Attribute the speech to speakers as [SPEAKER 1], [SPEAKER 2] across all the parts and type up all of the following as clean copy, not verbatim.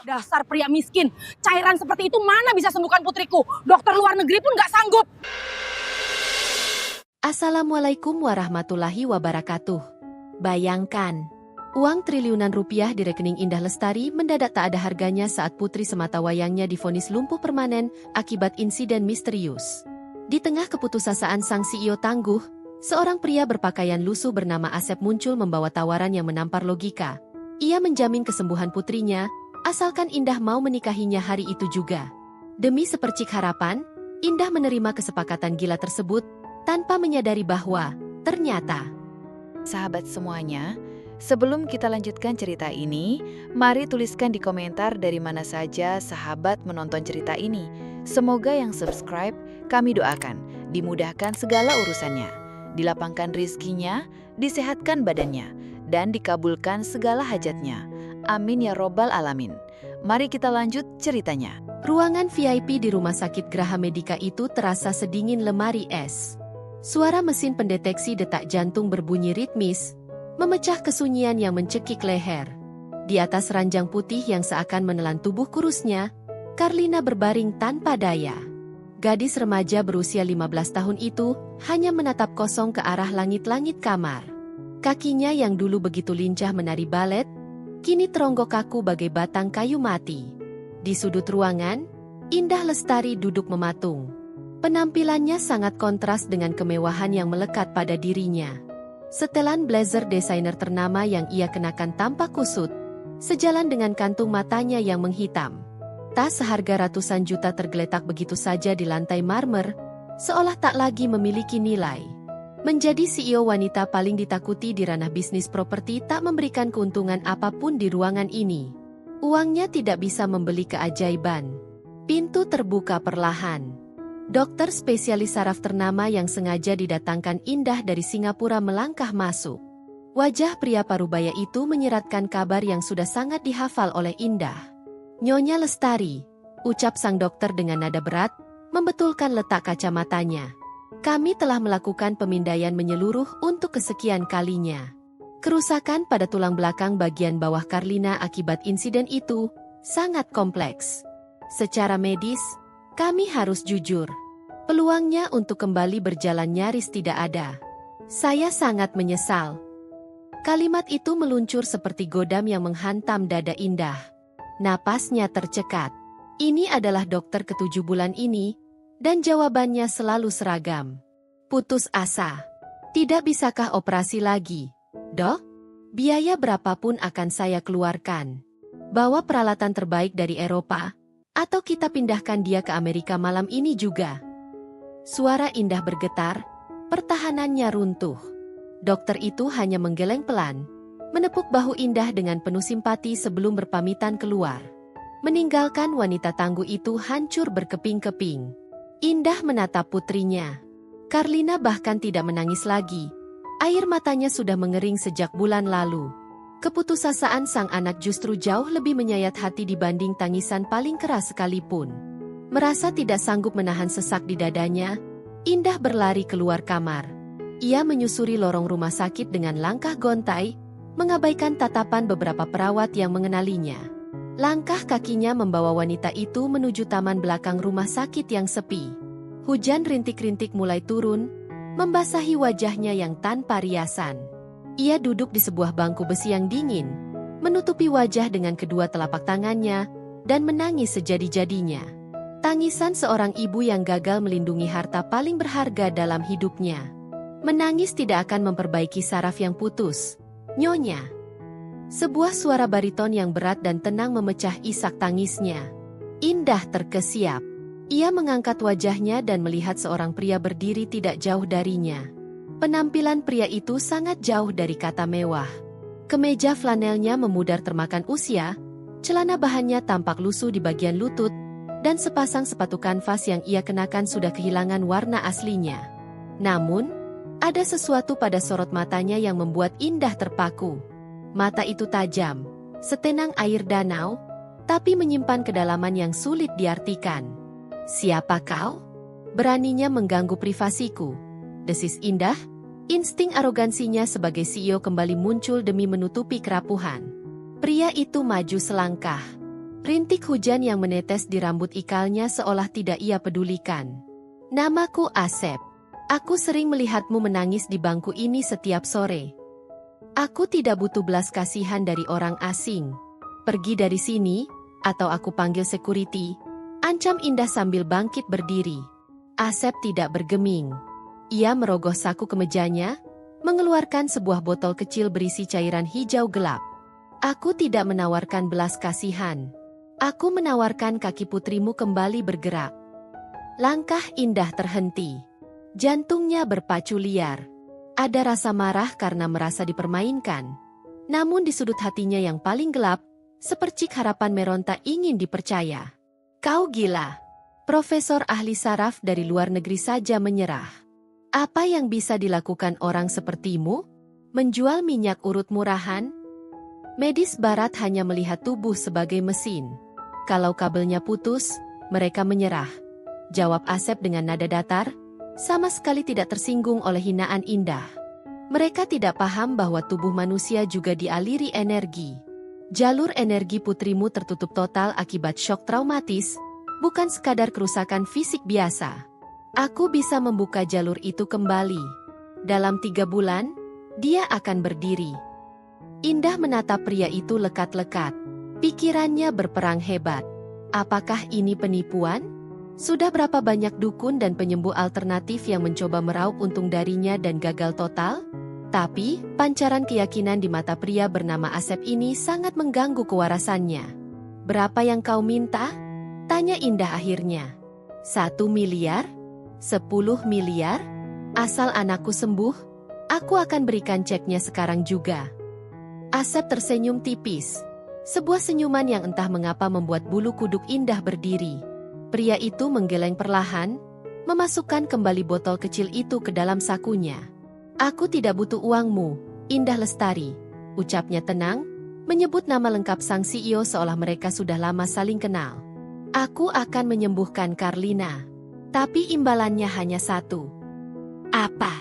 [SPEAKER 1] Dasar pria miskin, cairan seperti itu mana bisa sembuhkan putriku? Dokter luar negeri pun nggak sanggup.
[SPEAKER 2] Assalamualaikum warahmatullahi wabarakatuh. Bayangkan, uang triliunan rupiah di rekening Indah Lestari mendadak tak ada harganya saat putri sematawayangnya divonis lumpuh permanen akibat insiden misterius. Di tengah keputusasaan sang CEO tangguh, seorang pria berpakaian lusuh bernama Asep muncul membawa tawaran yang menampar logika. Ia menjamin kesembuhan putrinya, asalkan Indah mau menikahinya hari itu juga. Demi sepercik harapan, Indah menerima kesepakatan gila tersebut, tanpa menyadari bahwa, ternyata.
[SPEAKER 3] Sahabat semuanya, sebelum kita lanjutkan cerita ini, mari tuliskan di komentar dari mana saja sahabat menonton cerita ini. Semoga yang subscribe, kami doakan, dimudahkan segala urusannya, dilapangkan rizkinya, disehatkan badannya, dan dikabulkan segala hajatnya. Amin ya robbal alamin. Mari kita lanjut ceritanya.
[SPEAKER 2] Ruangan VIP di Rumah Sakit Graha Medica itu terasa sedingin lemari es. Suara mesin pendeteksi detak jantung berbunyi ritmis, memecah kesunyian yang mencekik leher. Di atas ranjang putih yang seakan menelan tubuh kurusnya, Karlina berbaring tanpa daya. Gadis remaja berusia 15 tahun itu hanya menatap kosong ke arah langit-langit kamar. Kakinya yang dulu begitu lincah menari balet, kini teronggok kaku bagai batang kayu mati. Di sudut ruangan, Indah Lestari duduk mematung. Penampilannya sangat kontras dengan kemewahan yang melekat pada dirinya. Setelan blazer desainer ternama yang ia kenakan tampak kusut, sejalan dengan kantung matanya yang menghitam. Tas seharga ratusan juta tergeletak begitu saja di lantai marmer, seolah tak lagi memiliki nilai. Menjadi CEO wanita paling ditakuti di ranah bisnis properti tak memberikan keuntungan apapun di ruangan ini. Uangnya tidak bisa membeli keajaiban. Pintu terbuka perlahan. Dokter spesialis saraf ternama yang sengaja didatangkan Indah dari Singapura melangkah masuk. Wajah pria parubaya itu menyeratkan kabar yang sudah sangat dihafal oleh Indah. "Nyonya Lestari," ucap sang dokter dengan nada berat, membetulkan letak kacamatanya. "Kami telah melakukan pemindaian menyeluruh untuk kesekian kalinya. Kerusakan pada tulang belakang bagian bawah Karlina akibat insiden itu sangat kompleks. Secara medis, kami harus jujur. Peluangnya untuk kembali berjalan nyaris tidak ada. Saya sangat menyesal." Kalimat itu meluncur seperti godam yang menghantam dada Indah. Napasnya tercekat. Ini adalah dokter ke-7 bulan ini, dan jawabannya selalu seragam. Putus asa. "Tidak bisakah operasi lagi, Dok? Biaya berapapun akan saya keluarkan. Bawa peralatan terbaik dari Eropa, atau kita pindahkan dia ke Amerika malam ini juga." Suara Indah bergetar, pertahanannya runtuh. Dokter itu hanya menggeleng pelan, menepuk bahu Indah dengan penuh simpati sebelum berpamitan keluar. Meninggalkan wanita tangguh itu hancur berkeping-keping. Indah menatap putrinya. Karlina bahkan tidak menangis lagi. Air matanya sudah mengering sejak bulan lalu. Keputusasaan sang anak justru jauh lebih menyayat hati dibanding tangisan paling keras sekalipun. Merasa tidak sanggup menahan sesak di dadanya, Indah berlari keluar kamar. Ia menyusuri lorong rumah sakit dengan langkah gontai, mengabaikan tatapan beberapa perawat yang mengenalinya. Langkah kakinya membawa wanita itu menuju taman belakang rumah sakit yang sepi. Hujan rintik-rintik mulai turun, membasahi wajahnya yang tanpa riasan. Ia duduk di sebuah bangku besi yang dingin, menutupi wajah dengan kedua telapak tangannya, dan menangis sejadi-jadinya. Tangisan seorang ibu yang gagal melindungi harta paling berharga dalam hidupnya. Menangis tidak akan memperbaiki saraf yang putus, Nyonya. Sebuah suara bariton yang berat dan tenang memecah isak tangisnya. Indah terkesiap. Ia mengangkat wajahnya dan melihat seorang pria berdiri tidak jauh darinya. Penampilan pria itu sangat jauh dari kata mewah. Kemeja flanelnya memudar termakan usia, celana bahannya tampak lusuh di bagian lutut, dan sepasang sepatu kanvas yang ia kenakan sudah kehilangan warna aslinya. Namun, ada sesuatu pada sorot matanya yang membuat Indah terpaku. Mata itu tajam, setenang air danau, tapi menyimpan kedalaman yang sulit diartikan. "Siapa kau? Beraninya mengganggu privasiku," desis Indah. Insting arogansinya sebagai CEO kembali muncul demi menutupi kerapuhan. Pria itu maju selangkah. Rintik hujan yang menetes di rambut ikalnya seolah tidak ia pedulikan. Namaku Asep. Aku sering melihatmu menangis di bangku ini setiap sore. Aku tidak butuh belas kasihan dari orang asing. Pergi dari sini, atau aku panggil security. Ancam Indah sambil bangkit berdiri. Asep tidak bergeming. Ia merogoh saku kemejanya, mengeluarkan sebuah botol kecil berisi cairan hijau gelap. Aku tidak menawarkan belas kasihan. Aku menawarkan kaki putrimu kembali bergerak. Langkah Indah terhenti. Jantungnya berpacu liar. Ada rasa marah karena merasa dipermainkan. Namun di sudut hatinya yang paling gelap, sepercik harapan meronta ingin dipercaya. Kau gila. Profesor ahli saraf dari luar negeri saja menyerah. Apa yang bisa dilakukan orang sepertimu? Menjual minyak urut murahan? Medis barat hanya melihat tubuh sebagai mesin. Kalau kabelnya putus, mereka menyerah. Jawab Asep dengan nada datar, sama sekali tidak tersinggung oleh hinaan Indah. Mereka tidak paham bahwa tubuh manusia juga dialiri energi. Jalur energi putrimu tertutup total akibat syok traumatis, bukan sekadar kerusakan fisik biasa. Aku bisa membuka jalur itu kembali. Dalam 3 bulan, dia akan berdiri. Indah menatap pria itu lekat-lekat. Pikirannya berperang hebat. Apakah ini penipuan? Sudah berapa banyak dukun dan penyembuh alternatif yang mencoba meraup untung darinya dan gagal total? Tapi, pancaran keyakinan di mata pria bernama Asep ini sangat mengganggu kewarasannya. Berapa yang kau minta? Tanya Indah akhirnya. 1 miliar? 10 miliar? Asal anakku sembuh, aku akan berikan ceknya sekarang juga. Asep tersenyum tipis. Sebuah senyuman yang entah mengapa membuat bulu kuduk Indah berdiri. Pria itu menggeleng perlahan, memasukkan kembali botol kecil itu ke dalam sakunya. Aku tidak butuh uangmu, Indah Lestari, ucapnya tenang, menyebut nama lengkap sang CEO seolah mereka sudah lama saling kenal. Aku akan menyembuhkan Karlina. Tapi imbalannya hanya 1. Apa?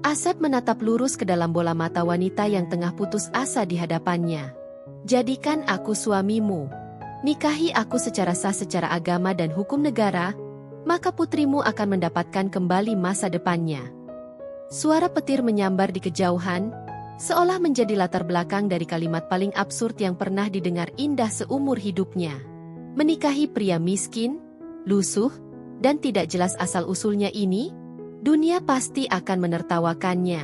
[SPEAKER 2] Asep menatap lurus ke dalam bola mata wanita yang tengah putus asa di hadapannya. Jadikan aku suamimu. Nikahi aku secara sah secara agama dan hukum negara, maka putrimu akan mendapatkan kembali masa depannya. Suara petir menyambar di kejauhan, seolah menjadi latar belakang dari kalimat paling absurd yang pernah didengar Indah seumur hidupnya. Menikahi pria miskin, lusuh, dan tidak jelas asal-usulnya ini, dunia pasti akan menertawakannya.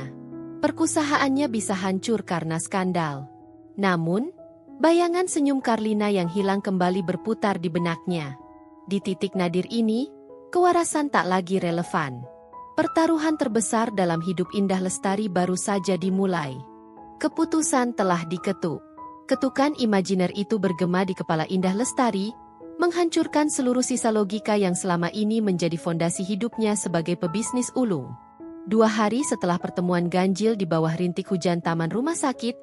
[SPEAKER 2] Perkusahaannya bisa hancur karena skandal. Namun, bayangan senyum Karlina yang hilang kembali berputar di benaknya. Di titik nadir ini, kewarasan tak lagi relevan. Pertaruhan terbesar dalam hidup Indah Lestari baru saja dimulai. Keputusan telah diketuk. Ketukan imajiner itu bergema di kepala Indah Lestari, menghancurkan seluruh sisa logika yang selama ini menjadi fondasi hidupnya sebagai pebisnis ulung. 2 hari setelah pertemuan ganjil di bawah rintik hujan taman rumah sakit,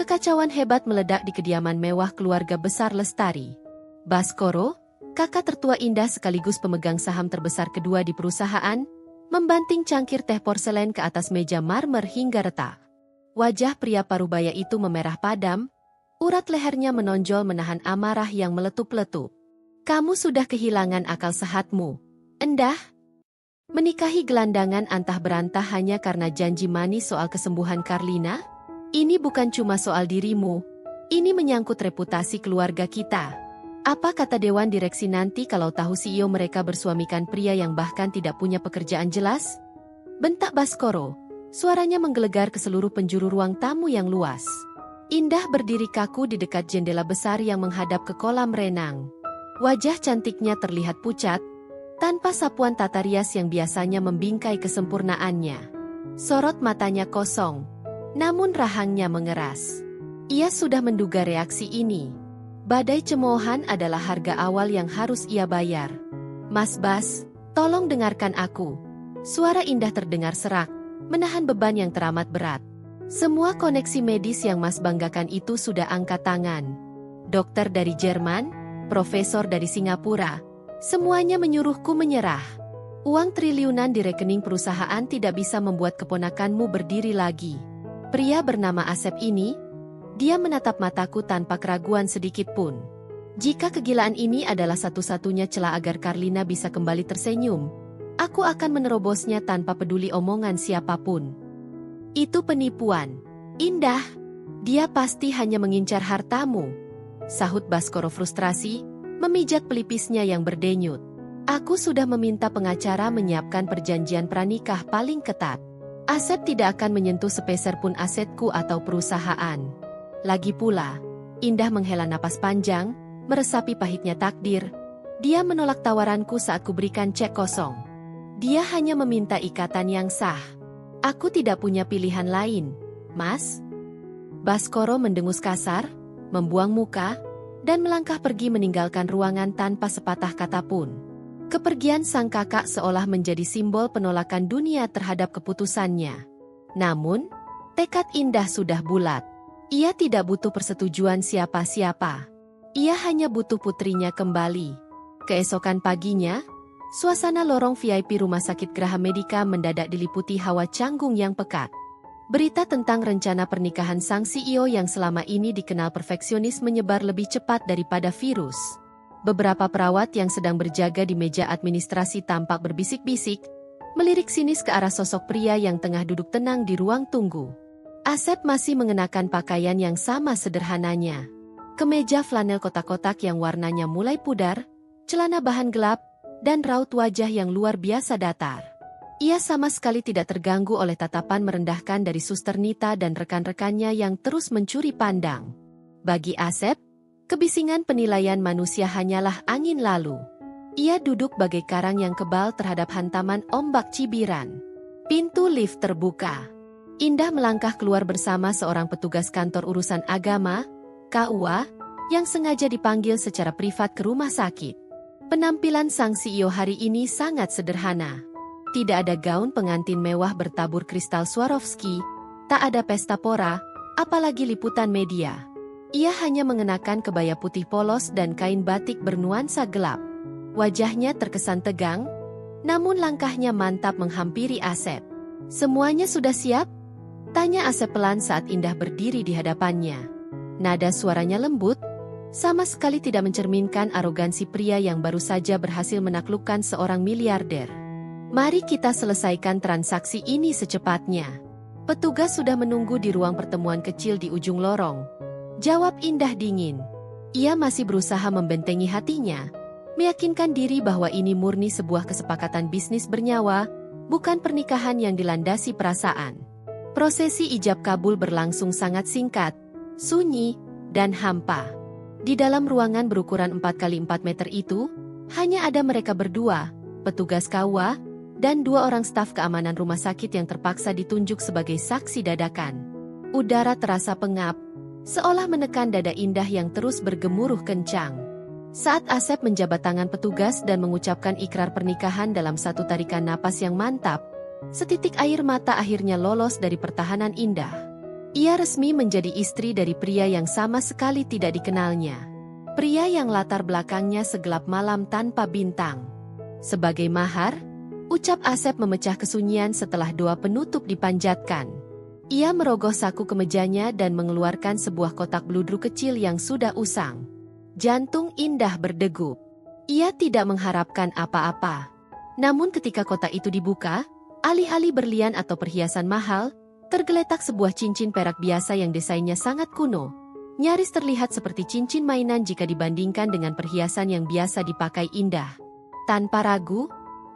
[SPEAKER 2] kekacauan hebat meledak di kediaman mewah keluarga besar Lestari. Baskoro, kakak tertua Indah sekaligus pemegang saham terbesar kedua di perusahaan, membanting cangkir teh porselen ke atas meja marmer hingga retak. Wajah pria parubaya itu memerah padam, urat lehernya menonjol menahan amarah yang meletup-letup. Kamu sudah kehilangan akal sehatmu, Endah. Menikahi gelandangan antah berantah hanya karena janji manis soal kesembuhan Karlina? Ini bukan cuma soal dirimu, ini menyangkut reputasi keluarga kita. Apa kata Dewan Direksi nanti kalau tahu CEO mereka bersuamikan pria yang bahkan tidak punya pekerjaan jelas? Bentak Baskoro, suaranya menggelegar ke seluruh penjuru ruang tamu yang luas. Indah berdiri kaku di dekat jendela besar yang menghadap ke kolam renang. Wajah cantiknya terlihat pucat, tanpa sapuan tata rias yang biasanya membingkai kesempurnaannya. Sorot matanya kosong, namun rahangnya mengeras. Ia sudah menduga reaksi ini. Badai cemoohan adalah harga awal yang harus ia bayar. Mas Bas, tolong dengarkan aku. Suara Indah terdengar serak, menahan beban yang teramat berat. Semua koneksi medis yang Mas banggakan itu sudah angkat tangan. Dokter dari Jerman, profesor dari Singapura, semuanya menyuruhku menyerah. Uang triliunan di rekening perusahaan tidak bisa membuat keponakanmu berdiri lagi. Pria bernama Asep ini, dia menatap mataku tanpa keraguan sedikit pun. Jika kegilaan ini adalah satu-satunya celah agar Karlina bisa kembali tersenyum, aku akan menerobosnya tanpa peduli omongan siapapun. Itu penipuan. Indah. Dia pasti hanya mengincar hartamu. Sahut Baskoro frustrasi, memijat pelipisnya yang berdenyut. Aku sudah meminta pengacara menyiapkan perjanjian pranikah paling ketat. Asep tidak akan menyentuh sepeser pun asetku atau perusahaan. Lagi pula, Indah menghela napas panjang, meresapi pahitnya takdir. Dia menolak tawaranku saat kuberikan cek kosong. Dia hanya meminta ikatan yang sah. Aku tidak punya pilihan lain, Mas. Baskoro mendengus kasar, membuang muka, dan melangkah pergi meninggalkan ruangan tanpa sepatah kata pun. Kepergian sang kakak seolah menjadi simbol penolakan dunia terhadap keputusannya. Namun, tekad Indah sudah bulat. Ia tidak butuh persetujuan siapa-siapa. Ia hanya butuh putrinya kembali. Keesokan paginya, suasana lorong VIP Rumah Sakit Graha Medica mendadak diliputi hawa canggung yang pekat. Berita tentang rencana pernikahan sang CEO yang selama ini dikenal perfeksionis menyebar lebih cepat daripada virus. Beberapa perawat yang sedang berjaga di meja administrasi tampak berbisik-bisik, melirik sinis ke arah sosok pria yang tengah duduk tenang di ruang tunggu. Asep masih mengenakan pakaian yang sama sederhananya. Kemeja flanel kotak-kotak yang warnanya mulai pudar, celana bahan gelap, dan raut wajah yang luar biasa datar. Ia sama sekali tidak terganggu oleh tatapan merendahkan dari Suster Nita dan rekan-rekannya yang terus mencuri pandang. Bagi Asep, kebisingan penilaian manusia hanyalah angin lalu. Ia duduk bagai karang yang kebal terhadap hantaman ombak cibiran. Pintu lift terbuka. Indah melangkah keluar bersama seorang petugas kantor urusan agama, KUA, yang sengaja dipanggil secara privat ke rumah sakit. Penampilan sang CEO hari ini sangat sederhana. Tidak ada gaun pengantin mewah bertabur kristal Swarovski, tak ada pesta pora, apalagi liputan media. Ia hanya mengenakan kebaya putih polos dan kain batik bernuansa gelap. Wajahnya terkesan tegang, namun langkahnya mantap menghampiri Asep. "Semuanya sudah siap?" tanya Asep pelan saat Indah berdiri di hadapannya. Nada suaranya lembut, sama sekali tidak mencerminkan arogansi pria yang baru saja berhasil menaklukkan seorang miliarder. "Mari kita selesaikan transaksi ini secepatnya." Petugas sudah menunggu di ruang pertemuan kecil di ujung lorong. Jawab Indah dingin. Ia masih berusaha membentengi hatinya, meyakinkan diri bahwa ini murni sebuah kesepakatan bisnis bernyawa, bukan pernikahan yang dilandasi perasaan. Prosesi ijab kabul berlangsung sangat singkat, sunyi, dan hampa. Di dalam ruangan berukuran 4x4 meter itu, hanya ada mereka berdua, petugas KUA, dan 2 orang staf keamanan rumah sakit yang terpaksa ditunjuk sebagai saksi dadakan. Udara terasa pengap, seolah menekan dada Indah yang terus bergemuruh kencang. Saat Asep menjabat tangan petugas dan mengucapkan ikrar pernikahan dalam satu tarikan napas yang mantap, setitik air mata akhirnya lolos dari pertahanan Indah. Ia resmi menjadi istri dari pria yang sama sekali tidak dikenalnya. Pria yang latar belakangnya segelap malam tanpa bintang. Sebagai mahar, ucap Asep memecah kesunyian setelah doa penutup dipanjatkan. Ia merogoh saku kemejanya dan mengeluarkan sebuah kotak bludru kecil yang sudah usang. Jantung Indah berdegup. Ia tidak mengharapkan apa-apa. Namun ketika kotak itu dibuka, alih-alih berlian atau perhiasan mahal, tergeletak sebuah cincin perak biasa yang desainnya sangat kuno. Nyaris terlihat seperti cincin mainan jika dibandingkan dengan perhiasan yang biasa dipakai Indah. Tanpa ragu,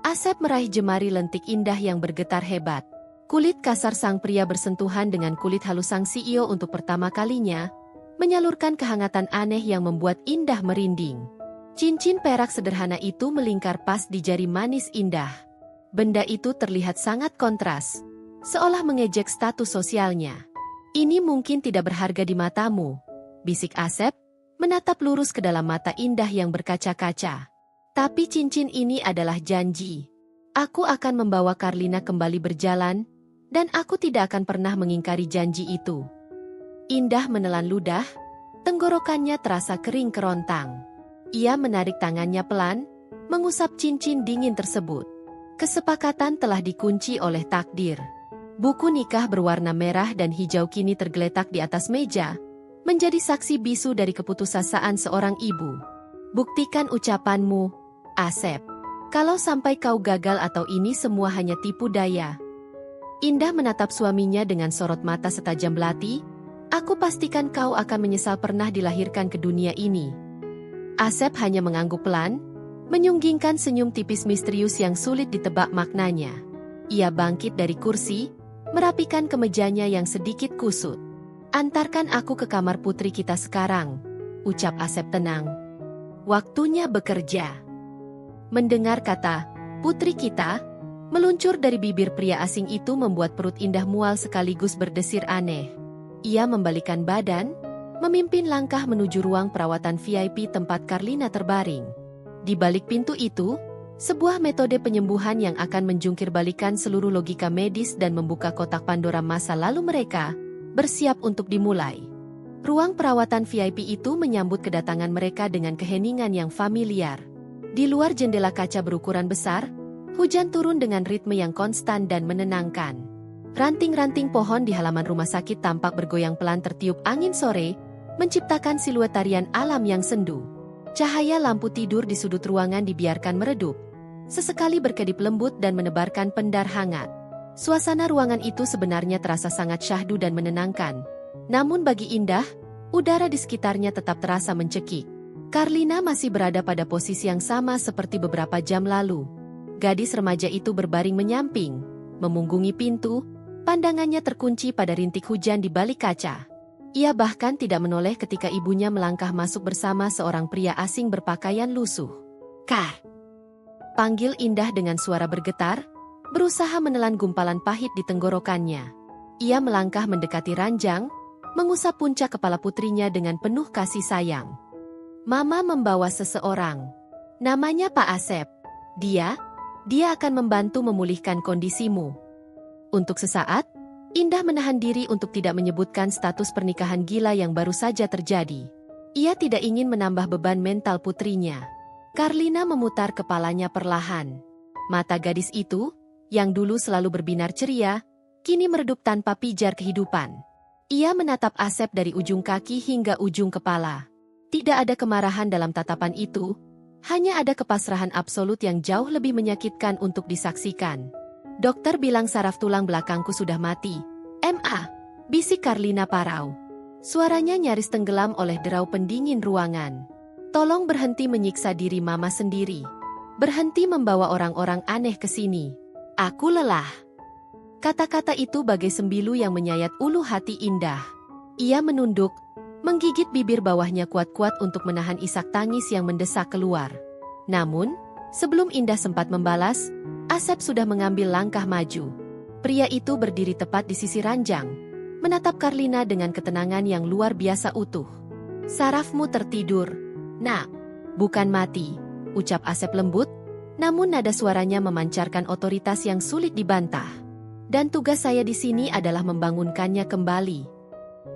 [SPEAKER 2] Asep meraih jemari lentik Indah yang bergetar hebat. Kulit kasar sang pria bersentuhan dengan kulit halus sang CEO untuk pertama kalinya, menyalurkan kehangatan aneh yang membuat Indah merinding. Cincin perak sederhana itu melingkar pas di jari manis Indah. Benda itu terlihat sangat kontras, seolah mengejek status sosialnya. "Ini mungkin tidak berharga di matamu," bisik Asep, menatap lurus ke dalam mata Indah yang berkaca-kaca. "Tapi cincin ini adalah janji. Aku akan membawa Karlina kembali berjalan, dan aku tidak akan pernah mengingkari janji itu." Indah menelan ludah, tenggorokannya terasa kering kerontang. Ia menarik tangannya pelan, mengusap cincin dingin tersebut. Kesepakatan telah dikunci oleh takdir. Buku nikah berwarna merah dan hijau kini tergeletak di atas meja, menjadi saksi bisu dari keputusasaan seorang ibu. Buktikan ucapanmu, Asep. Kalau sampai kau gagal atau ini semua hanya tipu daya. Indah menatap suaminya dengan sorot mata setajam belati. Aku pastikan kau akan menyesal pernah dilahirkan ke dunia ini. Asep hanya mengangguk pelan, menyunggingkan senyum tipis misterius yang sulit ditebak maknanya. Ia bangkit dari kursi, merapikan kemejanya yang sedikit kusut. Antarkan aku ke kamar putri kita sekarang, ucap Asep tenang. Waktunya bekerja. Mendengar kata, putri kita, meluncur dari bibir pria asing itu membuat perut Indah mual sekaligus berdesir aneh. Ia membalikan badan, memimpin langkah menuju ruang perawatan VIP tempat Karlina terbaring. Di balik pintu itu, sebuah metode penyembuhan yang akan menjungkir balikan seluruh logika medis dan membuka kotak Pandora masa lalu mereka, bersiap untuk dimulai. Ruang perawatan VIP itu menyambut kedatangan mereka dengan keheningan yang familiar. Di luar jendela kaca berukuran besar, hujan turun dengan ritme yang konstan dan menenangkan. Ranting-ranting pohon di halaman rumah sakit tampak bergoyang pelan tertiup angin sore, menciptakan siluet tarian alam yang sendu. Cahaya lampu tidur di sudut ruangan dibiarkan meredup, sesekali berkedip lembut dan menebarkan pendar hangat. Suasana ruangan itu sebenarnya terasa sangat syahdu dan menenangkan. Namun bagi Indah, udara di sekitarnya tetap terasa mencekik. Karlina masih berada pada posisi yang sama seperti beberapa jam lalu. Gadis remaja itu berbaring menyamping, memunggungi pintu, pandangannya terkunci pada rintik hujan di balik kaca. Ia bahkan tidak menoleh ketika ibunya melangkah masuk bersama seorang pria asing berpakaian lusuh. Kar! Panggil Indah dengan suara bergetar, berusaha menelan gumpalan pahit di tenggorokannya. Ia melangkah mendekati ranjang, mengusap puncak kepala putrinya dengan penuh kasih sayang. Mama membawa seseorang. Namanya Pak Asep. Dia akan membantu memulihkan kondisimu. Untuk sesaat, Indah menahan diri untuk tidak menyebutkan status pernikahan gila yang baru saja terjadi. Ia tidak ingin menambah beban mental putrinya. Karlina memutar kepalanya perlahan. Mata gadis itu, yang dulu selalu berbinar ceria, kini meredup tanpa pijar kehidupan. Ia menatap Asep dari ujung kaki hingga ujung kepala. Tidak ada kemarahan dalam tatapan itu, hanya ada kepasrahan absolut yang jauh lebih menyakitkan untuk disaksikan. Dokter bilang saraf tulang belakangku sudah mati. MA, bisik Karlina parau. Suaranya nyaris tenggelam oleh derau pendingin ruangan. Tolong berhenti menyiksa diri mama sendiri. Berhenti membawa orang-orang aneh ke sini. Aku lelah. Kata-kata itu bagai sembilu yang menyayat ulu hati Indah. Ia menunduk, menggigit bibir bawahnya kuat-kuat untuk menahan isak tangis yang mendesak keluar. Namun, sebelum Indah sempat membalas, Asep sudah mengambil langkah maju. Pria itu berdiri tepat di sisi ranjang, menatap Karlina dengan ketenangan yang luar biasa utuh. Sarafmu tertidur, nak, bukan mati, ucap Asep lembut, namun nada suaranya memancarkan otoritas yang sulit dibantah. Dan tugas saya di sini adalah membangunkannya kembali.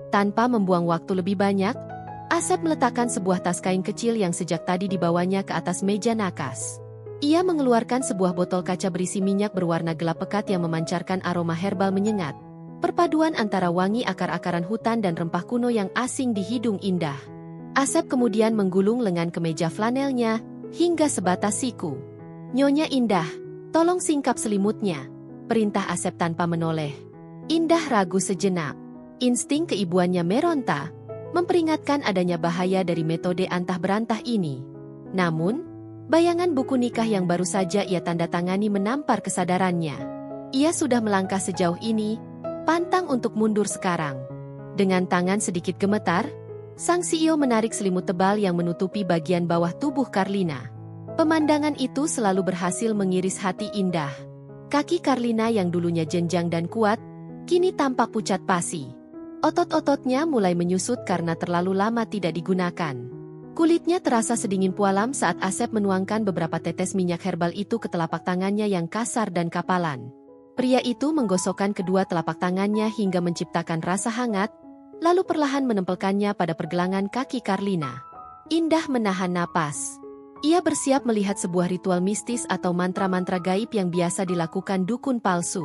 [SPEAKER 2] Tanpa membuang waktu lebih banyak, Asep meletakkan sebuah tas kain kecil yang sejak tadi dibawanya ke atas meja nakas. Ia mengeluarkan sebuah botol kaca berisi minyak berwarna gelap pekat yang memancarkan aroma herbal menyengat. Perpaduan antara wangi akar-akaran hutan dan rempah kuno yang asing di hidung Indah. Asep kemudian menggulung lengan kemeja flanelnya, hingga sebatas siku. Nyonya Indah, tolong singkap selimutnya, perintah Asep tanpa menoleh. Indah ragu sejenak. Insting keibuannya meronta, memperingatkan adanya bahaya dari metode antah berantah ini. Namun, bayangan buku nikah yang baru saja ia tanda tangani menampar kesadarannya. Ia sudah melangkah sejauh ini, pantang untuk mundur sekarang. Dengan tangan sedikit gemetar, sang CEO menarik selimut tebal yang menutupi bagian bawah tubuh Karlina. Pemandangan itu selalu berhasil mengiris hati Indah. Kaki Karlina yang dulunya jenjang dan kuat, kini tampak pucat pasi. Otot-ototnya mulai menyusut karena terlalu lama tidak digunakan. Kulitnya terasa sedingin pualam saat Asep menuangkan beberapa tetes minyak herbal itu ke telapak tangannya yang kasar dan kapalan. Pria itu menggosokkan kedua telapak tangannya hingga menciptakan rasa hangat, lalu perlahan menempelkannya pada pergelangan kaki Karlina. Indah menahan napas. Ia bersiap melihat sebuah ritual mistis atau mantra-mantra gaib yang biasa dilakukan dukun palsu.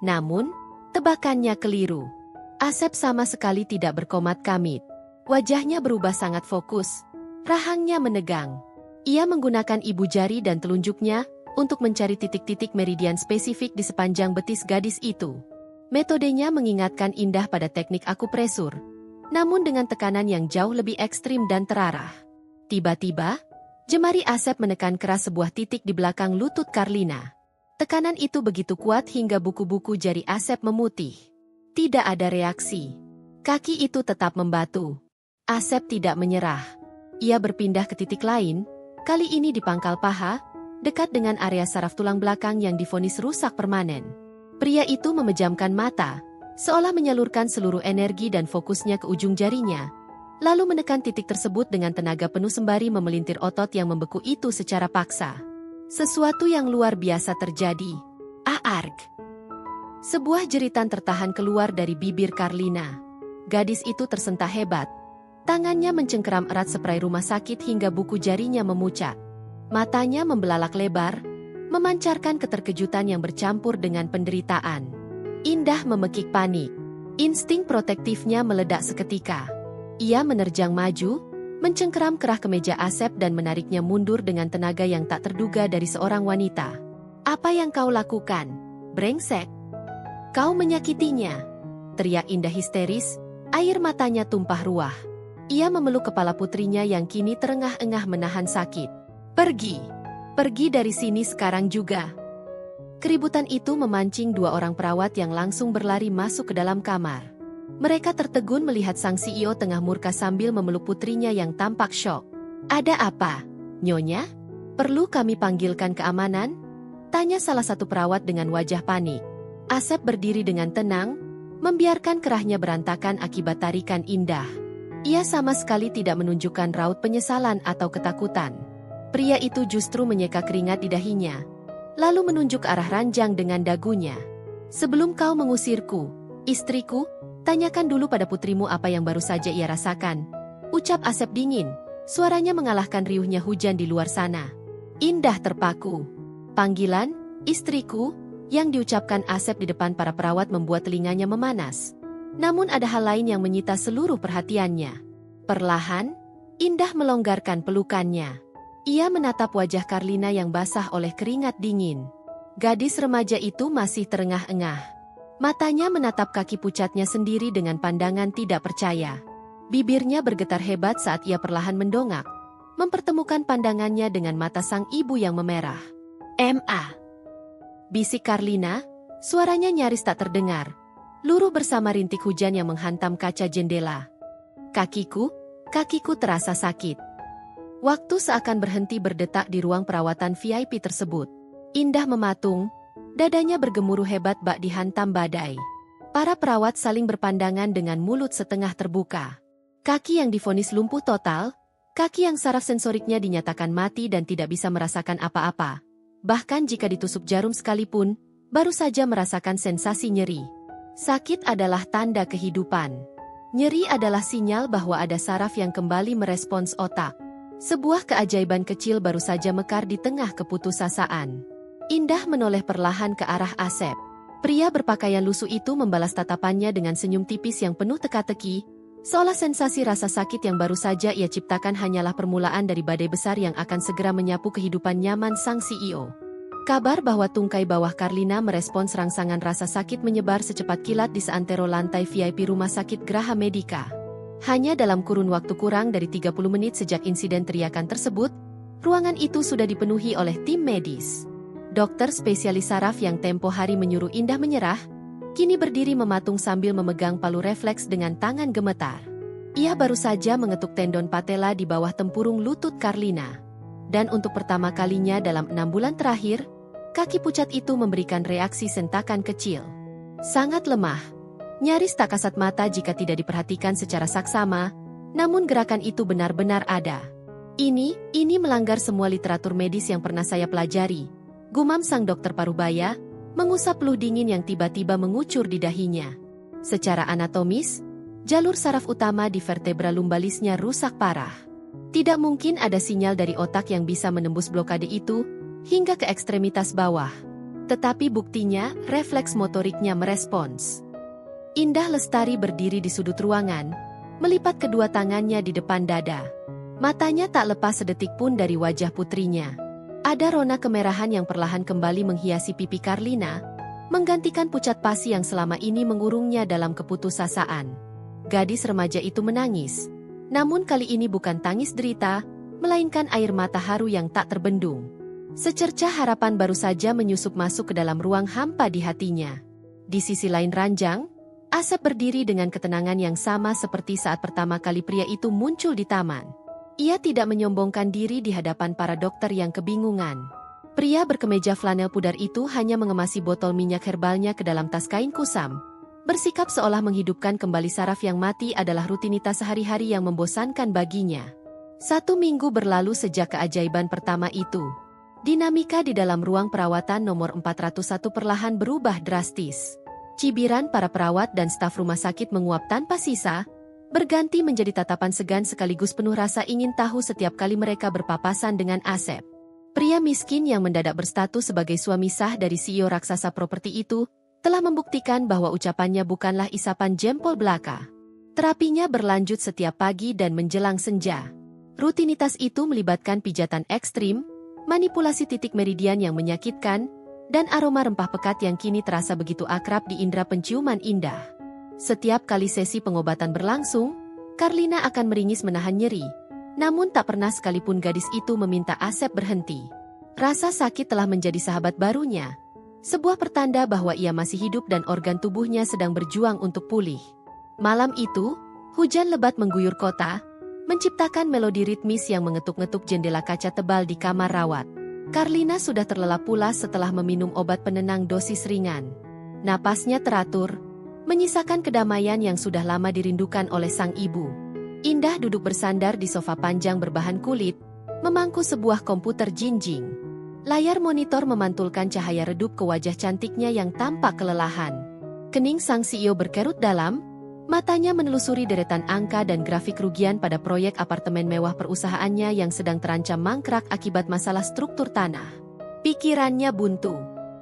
[SPEAKER 2] Namun, tebakannya keliru. Asep sama sekali tidak berkomat kamit. Wajahnya berubah sangat fokus. Rahangnya menegang. Ia menggunakan ibu jari dan telunjuknya untuk mencari titik-titik meridian spesifik di sepanjang betis gadis itu. Metodenya mengingatkan Indah pada teknik akupresur, namun dengan tekanan yang jauh lebih ekstrim dan terarah. Tiba-tiba, jemari Asep menekan keras sebuah titik di belakang lutut Karlina. Tekanan itu begitu kuat hingga buku-buku jari Asep memutih. Tidak ada reaksi. Kaki itu tetap membatu. Asep tidak menyerah. Ia berpindah ke titik lain, kali ini di pangkal paha, dekat dengan area saraf tulang belakang yang divonis rusak permanen. Pria itu memejamkan mata, seolah menyalurkan seluruh energi dan fokusnya ke ujung jarinya, lalu menekan titik tersebut dengan tenaga penuh sembari memelintir otot yang membeku itu secara paksa. Sesuatu yang luar biasa terjadi. Aarg! Sebuah jeritan tertahan keluar dari bibir Karlina. Gadis itu tersentak hebat. Tangannya mencengkeram erat spray rumah sakit hingga buku jarinya memucat. Matanya membelalak lebar, memancarkan keterkejutan yang bercampur dengan penderitaan. Indah memekik panik. Insting protektifnya meledak seketika. Ia menerjang maju, mencengkeram kerah kemeja Asep dan menariknya mundur dengan tenaga yang tak terduga dari seorang wanita. "Apa yang kau lakukan, brengsek? Kau menyakitinya!" teriak Indah histeris, air matanya tumpah ruah. Ia memeluk kepala putrinya yang kini terengah-engah menahan sakit. "Pergi! Pergi dari sini sekarang juga!" Keributan itu memancing dua orang perawat yang langsung berlari masuk ke dalam kamar. Mereka tertegun melihat sang CEO tengah murka sambil memeluk putrinya yang tampak syok. "Ada apa, Nyonya? Perlu kami panggilkan keamanan?" tanya salah satu perawat dengan wajah panik. Asep berdiri dengan tenang, membiarkan kerahnya berantakan akibat tarikan Indah. Ia sama sekali tidak menunjukkan raut penyesalan atau ketakutan. Pria itu justru menyeka keringat di dahinya, lalu menunjuk ke arah ranjang dengan dagunya. "Sebelum kau mengusirku, istriku, tanyakan dulu pada putrimu apa yang baru saja ia rasakan," ucap Asep dingin. Suaranya mengalahkan riuhnya hujan di luar sana. Indah terpaku. Panggilan, "istriku," yang diucapkan Asep di depan para perawat membuat telinganya memanas. Namun ada hal lain yang menyita seluruh perhatiannya. Perlahan, Indah melonggarkan pelukannya. Ia menatap wajah Karlina yang basah oleh keringat dingin. Gadis remaja itu masih terengah-engah. Matanya menatap kaki pucatnya sendiri dengan pandangan tidak percaya. Bibirnya bergetar hebat saat ia perlahan mendongak, mempertemukan pandangannya dengan mata sang ibu yang memerah. "Ma!" bisik Karlina, suaranya nyaris tak terdengar. Luruh bersama rintik hujan yang menghantam kaca jendela. Kakiku terasa sakit." Waktu seakan berhenti berdetak di ruang perawatan VIP tersebut. Indah mematung, dadanya bergemuruh hebat bak dihantam badai. Para perawat saling berpandangan dengan mulut setengah terbuka. Kaki yang divonis lumpuh total, kaki yang saraf sensoriknya dinyatakan mati dan tidak bisa merasakan apa-apa. Bahkan jika ditusuk jarum sekalipun, baru saja merasakan sensasi nyeri. Sakit adalah tanda kehidupan. Nyeri adalah sinyal bahwa ada saraf yang kembali merespons otak. Sebuah keajaiban kecil baru saja mekar di tengah keputusasaan. Indah menoleh perlahan ke arah Asep. Pria berpakaian lusuh itu membalas tatapannya dengan senyum tipis yang penuh teka-teki, seolah sensasi rasa sakit yang baru saja ia ciptakan hanyalah permulaan dari badai besar yang akan segera menyapu kehidupan nyaman sang CEO. Kabar bahwa tungkai bawah Karlina merespons rangsangan rasa sakit menyebar secepat kilat di seantero lantai VIP Rumah Sakit Graha Medica. Hanya dalam kurun waktu kurang dari 30 menit sejak insiden teriakan tersebut, ruangan itu sudah dipenuhi oleh tim medis. Dokter spesialis saraf yang tempo hari menyuruh Indah menyerah, kini berdiri mematung sambil memegang palu refleks dengan tangan gemetar. Ia baru saja mengetuk tendon patella di bawah tempurung lutut Karlina. Dan untuk pertama kalinya dalam 6 bulan terakhir, kaki pucat itu memberikan reaksi sentakan kecil. Sangat lemah, nyaris tak kasat mata jika tidak diperhatikan secara saksama, namun gerakan itu benar-benar ada. Ini melanggar semua literatur medis yang pernah saya pelajari, gumam sang dokter parubaya, mengusap peluh dingin yang tiba-tiba mengucur di dahinya. Secara anatomis, jalur saraf utama di vertebra lumbalisnya rusak parah. Tidak mungkin ada sinyal dari otak yang bisa menembus blokade itu hingga ke ekstremitas bawah. Tetapi buktinya, refleks motoriknya merespons. Indah Lestari berdiri di sudut ruangan, melipat kedua tangannya di depan dada. Matanya tak lepas sedetik pun dari wajah putrinya. Ada rona kemerahan yang perlahan kembali menghiasi pipi Karlina, menggantikan pucat pasi yang selama ini mengurungnya dalam keputusasaan. Gadis remaja itu menangis. Namun kali ini bukan tangis derita, melainkan air mata haru yang tak terbendung. Secercah harapan baru saja menyusup masuk ke dalam ruang hampa di hatinya. Di sisi lain ranjang, Asep berdiri dengan ketenangan yang sama seperti saat pertama kali pria itu muncul di taman. Ia tidak menyombongkan diri di hadapan para dokter yang kebingungan. Pria berkemeja flanel pudar itu hanya mengemasi botol minyak herbalnya ke dalam tas kain kusam. Bersikap seolah menghidupkan kembali saraf yang mati adalah rutinitas sehari-hari yang membosankan baginya. 1 minggu berlalu sejak keajaiban pertama itu. Dinamika di dalam ruang perawatan nomor 401 perlahan berubah drastis. Cibiran para perawat dan staf rumah sakit menguap tanpa sisa, berganti menjadi tatapan segan sekaligus penuh rasa ingin tahu setiap kali mereka berpapasan dengan Asep. Pria miskin yang mendadak berstatus sebagai suami sah dari CEO raksasa properti itu, telah membuktikan bahwa ucapannya bukanlah isapan jempol belaka. Terapinya berlanjut setiap pagi dan menjelang senja. Rutinitas itu melibatkan pijatan ekstrim, manipulasi titik meridian yang menyakitkan, dan aroma rempah pekat yang kini terasa begitu akrab di indera penciuman indah. Setiap kali sesi pengobatan berlangsung, Karlina akan meringis menahan nyeri, namun tak pernah sekalipun gadis itu meminta Asep berhenti. Rasa sakit telah menjadi sahabat barunya, sebuah pertanda bahwa ia masih hidup dan organ tubuhnya sedang berjuang untuk pulih. Malam itu, hujan lebat mengguyur kota, menciptakan melodi ritmis yang mengetuk-ngetuk jendela kaca tebal di kamar rawat. Karlina sudah terlelap pulas setelah meminum obat penenang dosis ringan. Napasnya teratur, menyisakan kedamaian yang sudah lama dirindukan oleh sang ibu. Indah duduk bersandar di sofa panjang berbahan kulit, memangku sebuah komputer jinjing. Layar monitor memantulkan cahaya redup ke wajah cantiknya yang tampak kelelahan. Kening sang CEO berkerut dalam, matanya menelusuri deretan angka dan grafik kerugian pada proyek apartemen mewah perusahaannya yang sedang terancam mangkrak akibat masalah struktur tanah. Pikirannya buntu.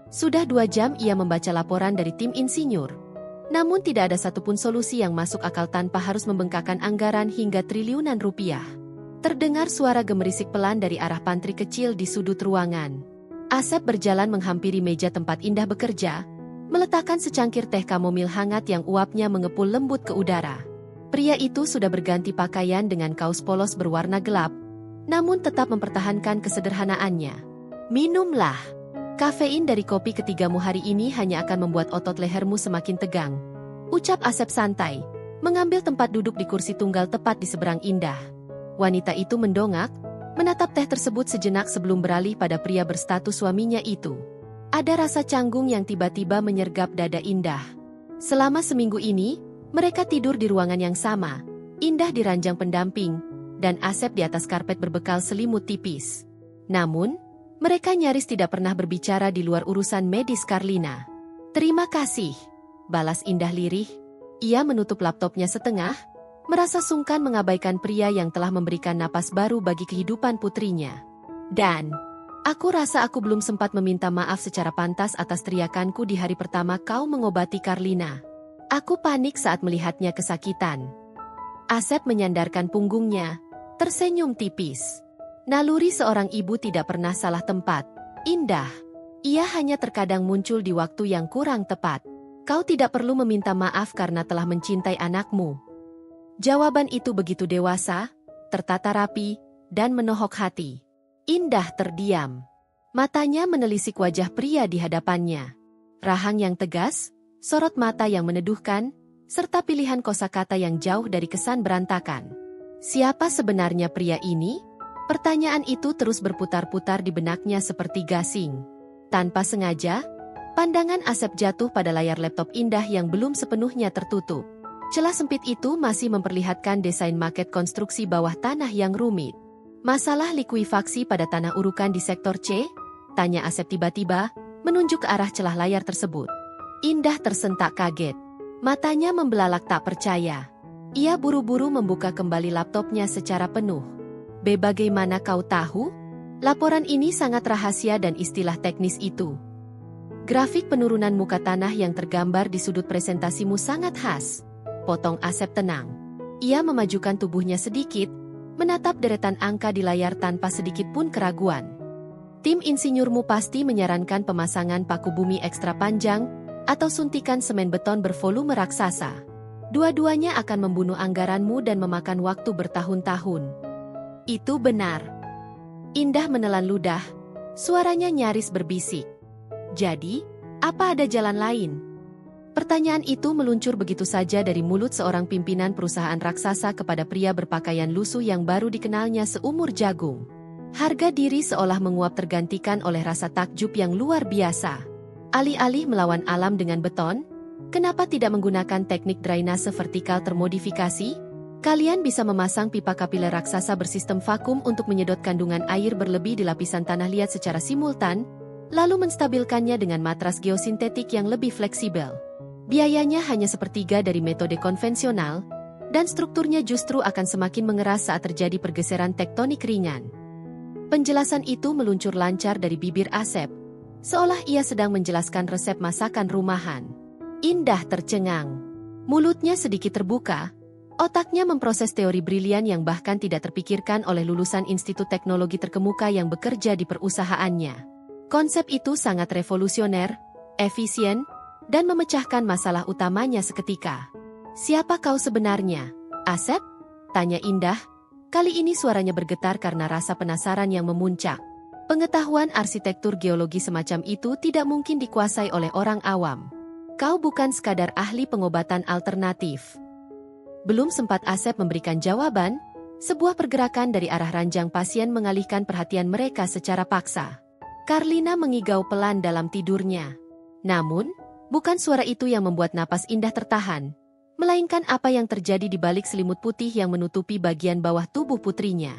[SPEAKER 2] Sudah 2 jam ia membaca laporan dari tim insinyur. Namun tidak ada satupun solusi yang masuk akal tanpa harus membengkakkan anggaran hingga triliunan rupiah. Terdengar suara gemerisik pelan dari arah pantry kecil di sudut ruangan. Asep berjalan menghampiri meja tempat Indah bekerja, meletakkan secangkir teh kamomil hangat yang uapnya mengepul lembut ke udara. Pria itu sudah berganti pakaian dengan kaos polos berwarna gelap, namun tetap mempertahankan kesederhanaannya. Minumlah. Kafein dari kopi ketigamu hari ini hanya akan membuat otot lehermu semakin tegang. Ucap Asep santai, mengambil tempat duduk di kursi tunggal tepat di seberang Indah. Wanita itu mendongak, menatap teh tersebut sejenak sebelum beralih pada pria berstatus suaminya itu. Ada rasa canggung yang tiba-tiba menyergap dada Indah. Selama seminggu ini, mereka tidur di ruangan yang sama. Indah di ranjang pendamping, dan Asep di atas karpet berbekal selimut tipis. Namun, mereka nyaris tidak pernah berbicara di luar urusan medis Karlina. Terima kasih, balas Indah lirih. Ia menutup laptopnya setengah, merasa sungkan mengabaikan pria yang telah memberikan napas baru bagi kehidupan putrinya. Dan aku rasa aku belum sempat meminta maaf secara pantas atas teriakanku di hari pertama kau mengobati Karlina. Aku panik saat melihatnya kesakitan. Asep menyandarkan punggungnya, tersenyum tipis. Naluri seorang ibu tidak pernah salah tempat. Indah. Ia hanya terkadang muncul di waktu yang kurang tepat. Kau tidak perlu meminta maaf karena telah mencintai anakmu. Jawaban itu begitu dewasa, tertata rapi, dan menohok hati. Indah terdiam. Matanya menelisik wajah pria di hadapannya. Rahang yang tegas, sorot mata yang meneduhkan, serta pilihan kosakata yang jauh dari kesan berantakan. Siapa sebenarnya pria ini? Pertanyaan itu terus berputar-putar di benaknya seperti gasing. Tanpa sengaja, pandangan Asep jatuh pada layar laptop Indah yang belum sepenuhnya tertutup. Celah sempit itu masih memperlihatkan desain maket konstruksi bawah tanah yang rumit. Masalah likuifaksi pada tanah urukan di sektor C? Tanya Asep tiba-tiba, menunjuk ke arah celah layar tersebut. Indah tersentak kaget. Matanya membelalak tak percaya. Ia buru-buru membuka kembali laptopnya secara penuh. Bagaimana kau tahu? Laporan ini sangat rahasia dan istilah teknis itu. Grafik penurunan muka tanah yang tergambar di sudut presentasimu sangat khas. Potong Asep tenang. Ia memajukan tubuhnya sedikit, menatap deretan angka di layar tanpa sedikit pun keraguan. Tim insinyurmu pasti menyarankan pemasangan paku bumi ekstra panjang atau suntikan semen beton bervolume raksasa. Dua-duanya akan membunuh anggaranmu dan memakan waktu bertahun-tahun. Itu benar. Indah menelan ludah, suaranya nyaris berbisik. Jadi, apa ada jalan lain? Pertanyaan itu meluncur begitu saja dari mulut seorang pimpinan perusahaan raksasa kepada pria berpakaian lusuh yang baru dikenalnya seumur jagung. Harga diri seolah menguap tergantikan oleh rasa takjub yang luar biasa. Alih-alih melawan alam dengan beton, kenapa tidak menggunakan teknik drainase vertikal termodifikasi? Kalian bisa memasang pipa kapiler raksasa bersistem vakum untuk menyedot kandungan air berlebih di lapisan tanah liat secara simultan, lalu menstabilkannya dengan matras geosintetik yang lebih fleksibel. Biayanya hanya sepertiga dari metode konvensional, dan strukturnya justru akan semakin mengeras saat terjadi pergeseran tektonik ringan. Penjelasan itu meluncur lancar dari bibir Asep, seolah ia sedang menjelaskan resep masakan rumahan. Indah tercengang. Mulutnya sedikit terbuka, otaknya memproses teori brilian yang bahkan tidak terpikirkan oleh lulusan institut teknologi terkemuka yang bekerja di perusahaannya. Konsep itu sangat revolusioner, efisien, dan memecahkan masalah utamanya seketika. "Siapa kau sebenarnya, Asep?" tanya Indah. Kali ini suaranya bergetar karena rasa penasaran yang memuncak. Pengetahuan arsitektur geologi semacam itu tidak mungkin dikuasai oleh orang awam. Kau bukan sekadar ahli pengobatan alternatif. Belum sempat Asep memberikan jawaban, sebuah pergerakan dari arah ranjang pasien mengalihkan perhatian mereka secara paksa. Karlina mengigau pelan dalam tidurnya. Namun, bukan suara itu yang membuat napas Indah tertahan, melainkan apa yang terjadi di balik selimut putih yang menutupi bagian bawah tubuh putrinya.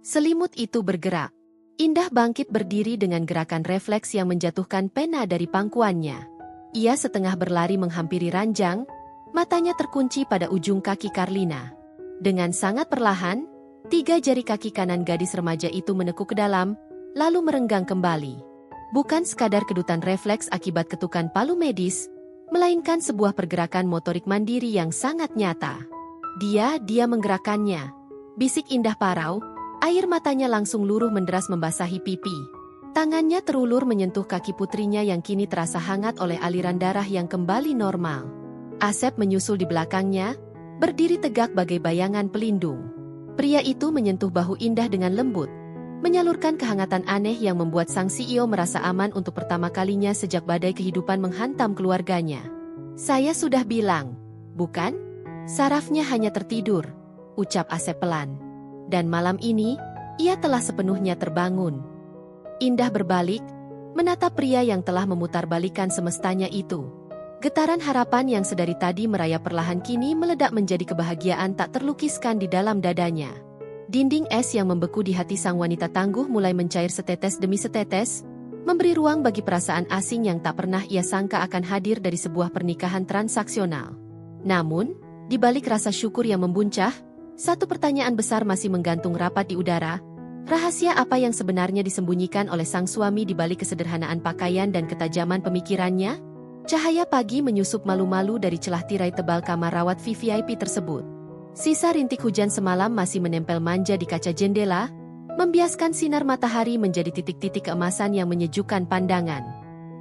[SPEAKER 2] Selimut itu bergerak. Indah bangkit berdiri dengan gerakan refleks yang menjatuhkan pena dari pangkuannya. Ia setengah berlari menghampiri ranjang, matanya terkunci pada ujung kaki Karlina. Dengan sangat perlahan, 3 jari kaki kanan gadis remaja itu menekuk ke dalam, lalu merenggang kembali. Bukan sekadar kedutan refleks akibat ketukan palu medis, melainkan sebuah pergerakan motorik mandiri yang sangat nyata. Dia menggerakkannya. Bisik Indah parau, air matanya langsung luruh menderas membasahi pipi. Tangannya terulur menyentuh kaki putrinya yang kini terasa hangat oleh aliran darah yang kembali normal. Asep menyusul di belakangnya, berdiri tegak bagai bayangan pelindung. Pria itu menyentuh bahu Indah dengan lembut, menyalurkan kehangatan aneh yang membuat sang CEO merasa aman untuk pertama kalinya sejak badai kehidupan menghantam keluarganya. "Saya sudah bilang, bukan? Sarafnya hanya tertidur," ucap Asep pelan. Dan malam ini, ia telah sepenuhnya terbangun. Indah berbalik, menatap pria yang telah memutarbalikkan semestanya itu. Getaran harapan yang sedari tadi merayap perlahan kini meledak menjadi kebahagiaan tak terlukiskan di dalam dadanya. Dinding es yang membeku di hati sang wanita tangguh mulai mencair setetes demi setetes, memberi ruang bagi perasaan asing yang tak pernah ia sangka akan hadir dari sebuah pernikahan transaksional. Namun, di balik rasa syukur yang membuncah, satu pertanyaan besar masih menggantung rapat di udara. Rahasia apa yang sebenarnya disembunyikan oleh sang suami di balik kesederhanaan pakaian dan ketajaman pemikirannya? Cahaya pagi menyusup malu-malu dari celah tirai tebal kamar rawat VVIP tersebut. Sisa rintik hujan semalam masih menempel manja di kaca jendela, membiaskan sinar matahari menjadi titik-titik keemasan yang menyejukkan pandangan.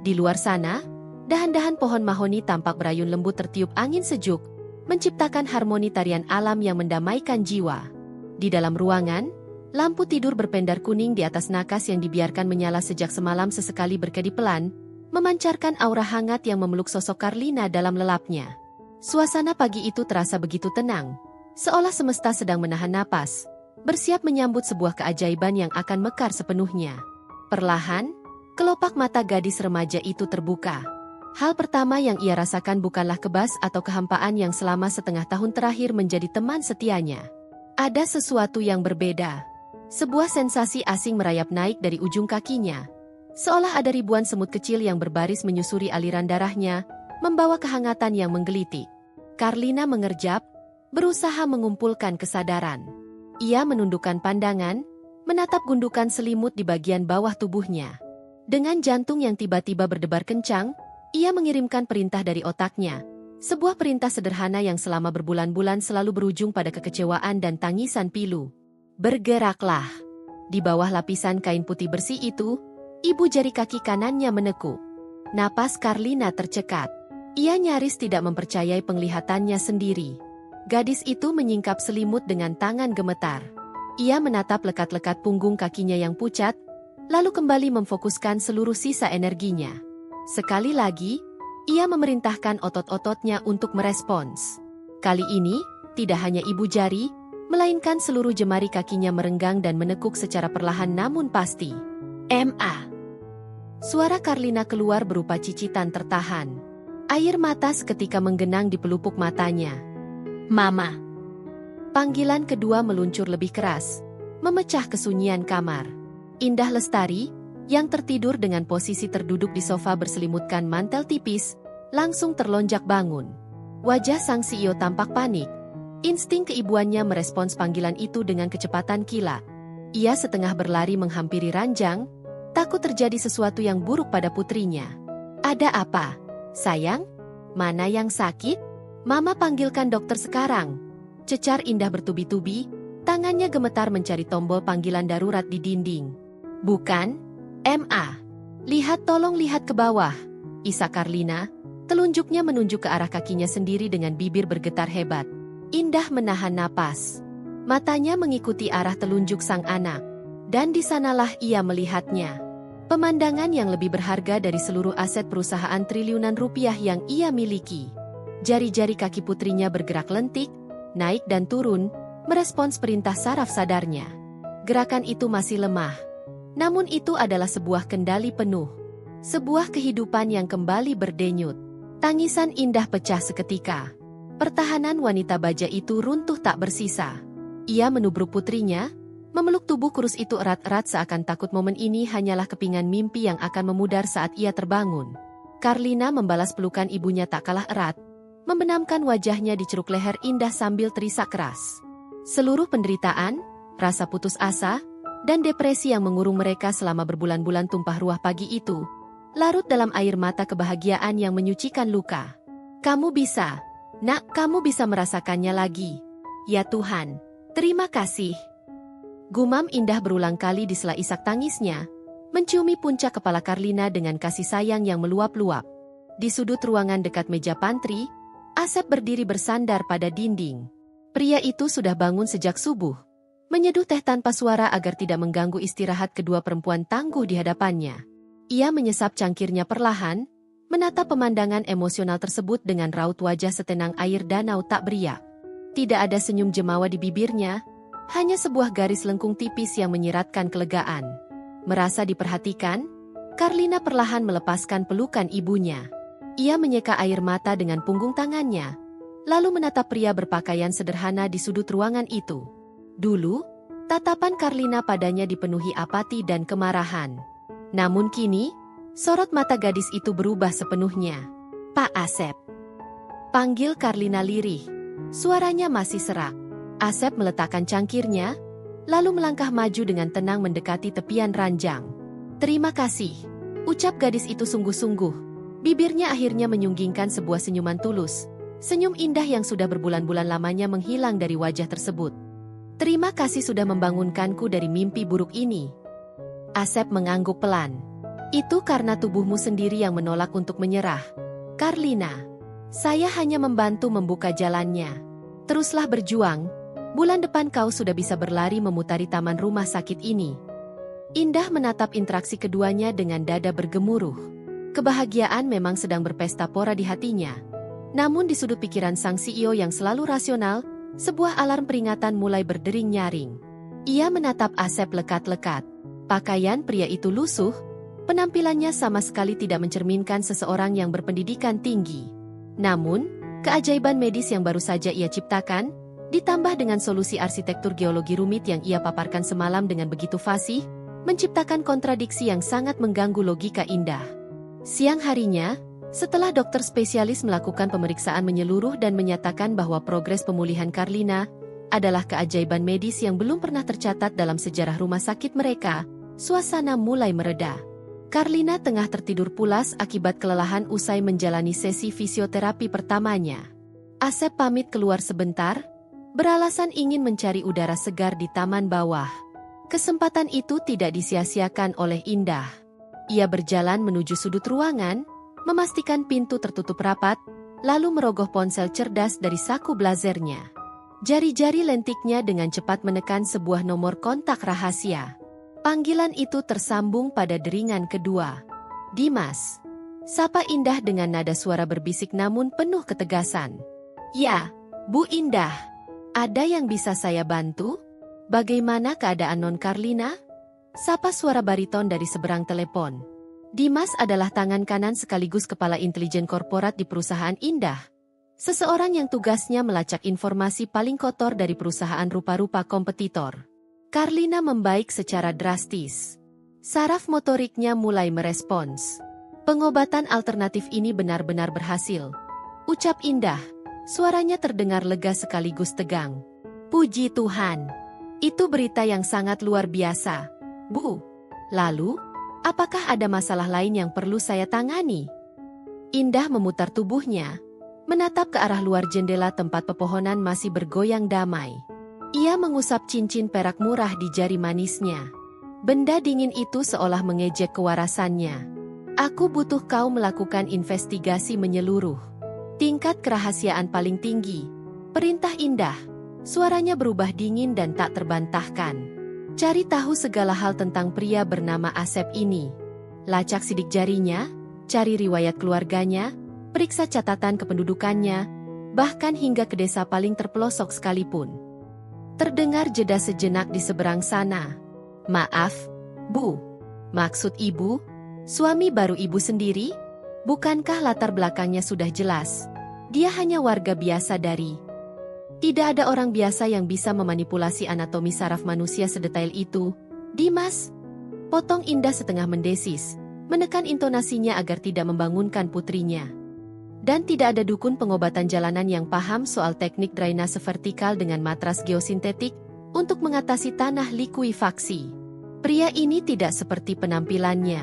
[SPEAKER 2] Di luar sana, dahan-dahan pohon mahoni tampak berayun lembut tertiup angin sejuk, menciptakan harmoni tarian alam yang mendamaikan jiwa. Di dalam ruangan, lampu tidur berpendar kuning di atas nakas yang dibiarkan menyala sejak semalam sesekali berkedip pelan, memancarkan aura hangat yang memeluk sosok Karlina dalam lelapnya. Suasana pagi itu terasa begitu tenang, seolah semesta sedang menahan napas, bersiap menyambut sebuah keajaiban yang akan mekar sepenuhnya. Perlahan, kelopak mata gadis remaja itu terbuka. Hal pertama yang ia rasakan bukanlah kebas atau kehampaan yang selama setengah tahun terakhir menjadi teman setianya. Ada sesuatu yang berbeda. Sebuah sensasi asing merayap naik dari ujung kakinya, seolah ada ribuan semut kecil yang berbaris menyusuri aliran darahnya, membawa kehangatan yang menggelitik. Karlina mengerjap, berusaha mengumpulkan kesadaran. Ia menundukkan pandangan, menatap gundukan selimut di bagian bawah tubuhnya. Dengan jantung yang tiba-tiba berdebar kencang, ia mengirimkan perintah dari otaknya. Sebuah perintah sederhana yang selama berbulan-bulan selalu berujung pada kekecewaan dan tangisan pilu. Bergeraklah. Di bawah lapisan kain putih bersih itu, ibu jari kaki kanannya menekuk. Napas Carlina tercekat. Ia nyaris tidak mempercayai penglihatannya sendiri. Gadis itu menyingkap selimut dengan tangan gemetar. Ia menatap lekat-lekat punggung kakinya yang pucat, lalu kembali memfokuskan seluruh sisa energinya. Sekali lagi, ia memerintahkan otot-ototnya untuk merespons. Kali ini, tidak hanya ibu jari, melainkan seluruh jemari kakinya merenggang dan menekuk secara perlahan namun pasti. "Ma." Suara Carlina keluar berupa cicitan tertahan. Air mata seketika menggenang di pelupuk matanya. "Mama." Panggilan kedua meluncur lebih keras, memecah kesunyian kamar. Indah Lestari, yang tertidur dengan posisi terduduk di sofa berselimutkan mantel tipis, langsung terlonjak bangun. Wajah sang CEO tampak panik. Insting keibuannya merespons panggilan itu dengan kecepatan kilat. Ia setengah berlari menghampiri ranjang, takut terjadi sesuatu yang buruk pada putrinya. "Ada apa, sayang? Mana yang sakit? Mama panggilkan dokter sekarang." Cecar Indah bertubi-tubi, tangannya gemetar mencari tombol panggilan darurat di dinding. "Bukan, Ma. Tolong lihat ke bawah." Isak Carlina, telunjuknya menunjuk ke arah kakinya sendiri dengan bibir bergetar hebat. Indah menahan napas. Matanya mengikuti arah telunjuk sang anak. Dan di sanalah ia melihatnya. Pemandangan yang lebih berharga dari seluruh aset perusahaan triliunan rupiah yang ia miliki. Jari-jari kaki putrinya bergerak lentik, naik dan turun, merespons perintah saraf sadarnya. Gerakan itu masih lemah. Namun itu adalah sebuah kendali penuh. Sebuah kehidupan yang kembali berdenyut. Tangisan Indah pecah seketika. Pertahanan wanita baja itu runtuh tak bersisa. Ia menubruk putrinya, memeluk tubuh kurus itu erat-erat seakan takut momen ini hanyalah kepingan mimpi yang akan memudar saat ia terbangun. Carlina membalas pelukan ibunya tak kalah erat, membenamkan wajahnya di ceruk leher Indah sambil terisak keras. Seluruh penderitaan, rasa putus asa, dan depresi yang mengurung mereka selama berbulan-bulan tumpah ruah pagi itu, larut dalam air mata kebahagiaan yang menyucikan luka. "Kamu bisa, Nak, kamu bisa merasakannya lagi. Ya Tuhan, terima kasih." Gumam Indah berulang kali di sela isak tangisnya, menciumi puncak kepala Carlina dengan kasih sayang yang meluap-luap. Di sudut ruangan dekat meja pantry, Asep berdiri bersandar pada dinding. Pria itu sudah bangun sejak subuh, menyeduh teh tanpa suara agar tidak mengganggu istirahat kedua perempuan tangguh di hadapannya. Ia menyesap cangkirnya perlahan, menatap pemandangan emosional tersebut dengan raut wajah setenang air danau tak beriak. Tidak ada senyum jemawa di bibirnya, hanya sebuah garis lengkung tipis yang menyiratkan kelegaan. Merasa diperhatikan, Carlina perlahan melepaskan pelukan ibunya. Ia menyeka air mata dengan punggung tangannya, lalu menatap pria berpakaian sederhana di sudut ruangan itu. Dulu, tatapan Carlina padanya dipenuhi apati dan kemarahan. Namun kini, sorot mata gadis itu berubah sepenuhnya. "Pak Asep." Panggil Carlina lirih. Suaranya masih serak. Asep meletakkan cangkirnya, lalu melangkah maju dengan tenang mendekati tepian ranjang. "Terima kasih," ucap gadis itu sungguh-sungguh. Bibirnya akhirnya menyunggingkan sebuah senyuman tulus. Senyum indah yang sudah berbulan-bulan lamanya menghilang dari wajah tersebut. "Terima kasih sudah membangunkanku dari mimpi buruk ini." Asep mengangguk pelan. "Itu karena tubuhmu sendiri yang menolak untuk menyerah, Carlina. Saya hanya membantu membuka jalannya. Teruslah berjuang, bulan depan kau sudah bisa berlari memutari taman rumah sakit ini." Indah menatap interaksi keduanya dengan dada bergemuruh. Kebahagiaan memang sedang berpesta pora di hatinya. Namun di sudut pikiran sang CEO yang selalu rasional, sebuah alarm peringatan mulai berdering nyaring. Ia menatap Asep lekat-lekat. Pakaian pria itu lusuh, penampilannya sama sekali tidak mencerminkan seseorang yang berpendidikan tinggi. Namun, keajaiban medis yang baru saja ia ciptakan, ditambah dengan solusi arsitektur geologi rumit yang ia paparkan semalam dengan begitu fasih, menciptakan kontradiksi yang sangat mengganggu logika Indah. Siang harinya, setelah dokter spesialis melakukan pemeriksaan menyeluruh dan menyatakan bahwa progres pemulihan Carlina adalah keajaiban medis yang belum pernah tercatat dalam sejarah rumah sakit mereka, suasana mulai mereda. Karlina tengah tertidur pulas akibat kelelahan usai menjalani sesi fisioterapi pertamanya. Asep pamit keluar sebentar, beralasan ingin mencari udara segar di taman bawah. Kesempatan itu tidak disia-siakan oleh Indah. Ia berjalan menuju sudut ruangan, memastikan pintu tertutup rapat, lalu merogoh ponsel cerdas dari saku blazernya. Jari-jari lentiknya dengan cepat menekan sebuah nomor kontak rahasia. Panggilan itu tersambung pada deringan kedua. "Dimas," sapa Indah dengan nada suara berbisik namun penuh ketegasan. "Ya, Bu Indah. Ada yang bisa saya bantu? Bagaimana keadaan Non Karlina?" Sapa suara bariton dari seberang telepon. Dimas adalah tangan kanan sekaligus kepala intelijen korporat di perusahaan Indah. Seseorang yang tugasnya melacak informasi paling kotor dari perusahaan rupa-rupa kompetitor. Karlina membaik secara drastis. Saraf motoriknya mulai merespons. Pengobatan alternatif ini benar-benar berhasil. Ucap Indah. Suaranya terdengar lega sekaligus tegang. "Puji Tuhan. Itu berita yang sangat luar biasa, Bu. Lalu, apakah ada masalah lain yang perlu saya tangani?" Indah memutar tubuhnya, menatap ke arah luar jendela tempat pepohonan masih bergoyang damai. Ia mengusap cincin perak murah di jari manisnya. Benda dingin itu seolah mengejek kewarasannya. "Aku butuh kau melakukan investigasi menyeluruh. Tingkat kerahasiaan paling tinggi." Perintah Indah. Suaranya berubah dingin dan tak terbantahkan. "Cari tahu segala hal tentang pria bernama Asep ini. Lacak sidik jarinya, cari riwayat keluarganya, periksa catatan kependudukannya, bahkan hingga ke desa paling terpelosok sekalipun." Terdengar jeda sejenak di seberang sana. "Maaf, Bu. Maksud Ibu, suami baru Ibu sendiri? Bukankah latar belakangnya sudah jelas? Dia hanya warga biasa dari..." "Tidak ada orang biasa yang bisa memanipulasi anatomi saraf manusia sedetail itu, Dimas." Potong Indah setengah mendesis, menekan intonasinya agar tidak membangunkan putrinya. "Dan tidak ada dukun pengobatan jalanan yang paham soal teknik drainase vertikal dengan matras geosintetik untuk mengatasi tanah likuifaksi. Pria ini tidak seperti penampilannya.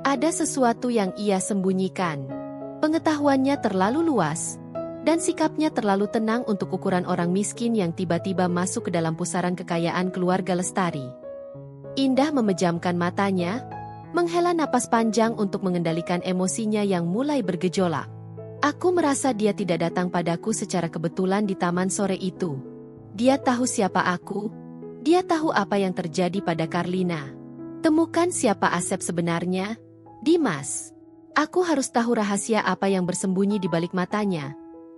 [SPEAKER 2] Ada sesuatu yang ia sembunyikan. Pengetahuannya terlalu luas, dan sikapnya terlalu tenang untuk ukuran orang miskin yang tiba-tiba masuk ke dalam pusaran kekayaan keluarga Lestari." Indah memejamkan matanya, menghela napas panjang untuk mengendalikan emosinya yang mulai bergejolak. "Aku merasa dia tidak datang padaku secara kebetulan di taman sore itu. Dia tahu siapa aku. Dia tahu apa yang terjadi pada Karlina. Temukan siapa Asep sebenarnya, Dimas. Aku harus tahu rahasia apa yang bersembunyi di balik matanya,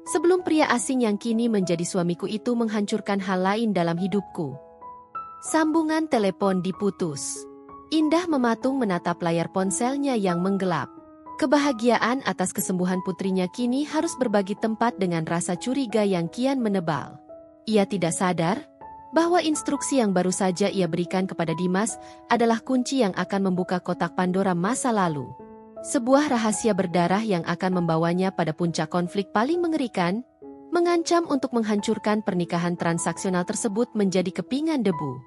[SPEAKER 2] sebelum pria asing yang kini menjadi suamiku itu menghancurkan hal lain dalam hidupku." Sambungan telepon diputus. Indah mematung menatap layar ponselnya yang menggelap. Kebahagiaan atas kesembuhan putrinya kini harus berbagi tempat dengan rasa curiga yang kian menebal. Ia tidak sadar bahwa instruksi yang baru saja ia berikan kepada Dimas adalah kunci yang akan membuka kotak Pandora masa lalu. Sebuah rahasia berdarah yang akan membawanya pada puncak konflik paling mengerikan, mengancam untuk menghancurkan pernikahan transaksional tersebut menjadi kepingan debu.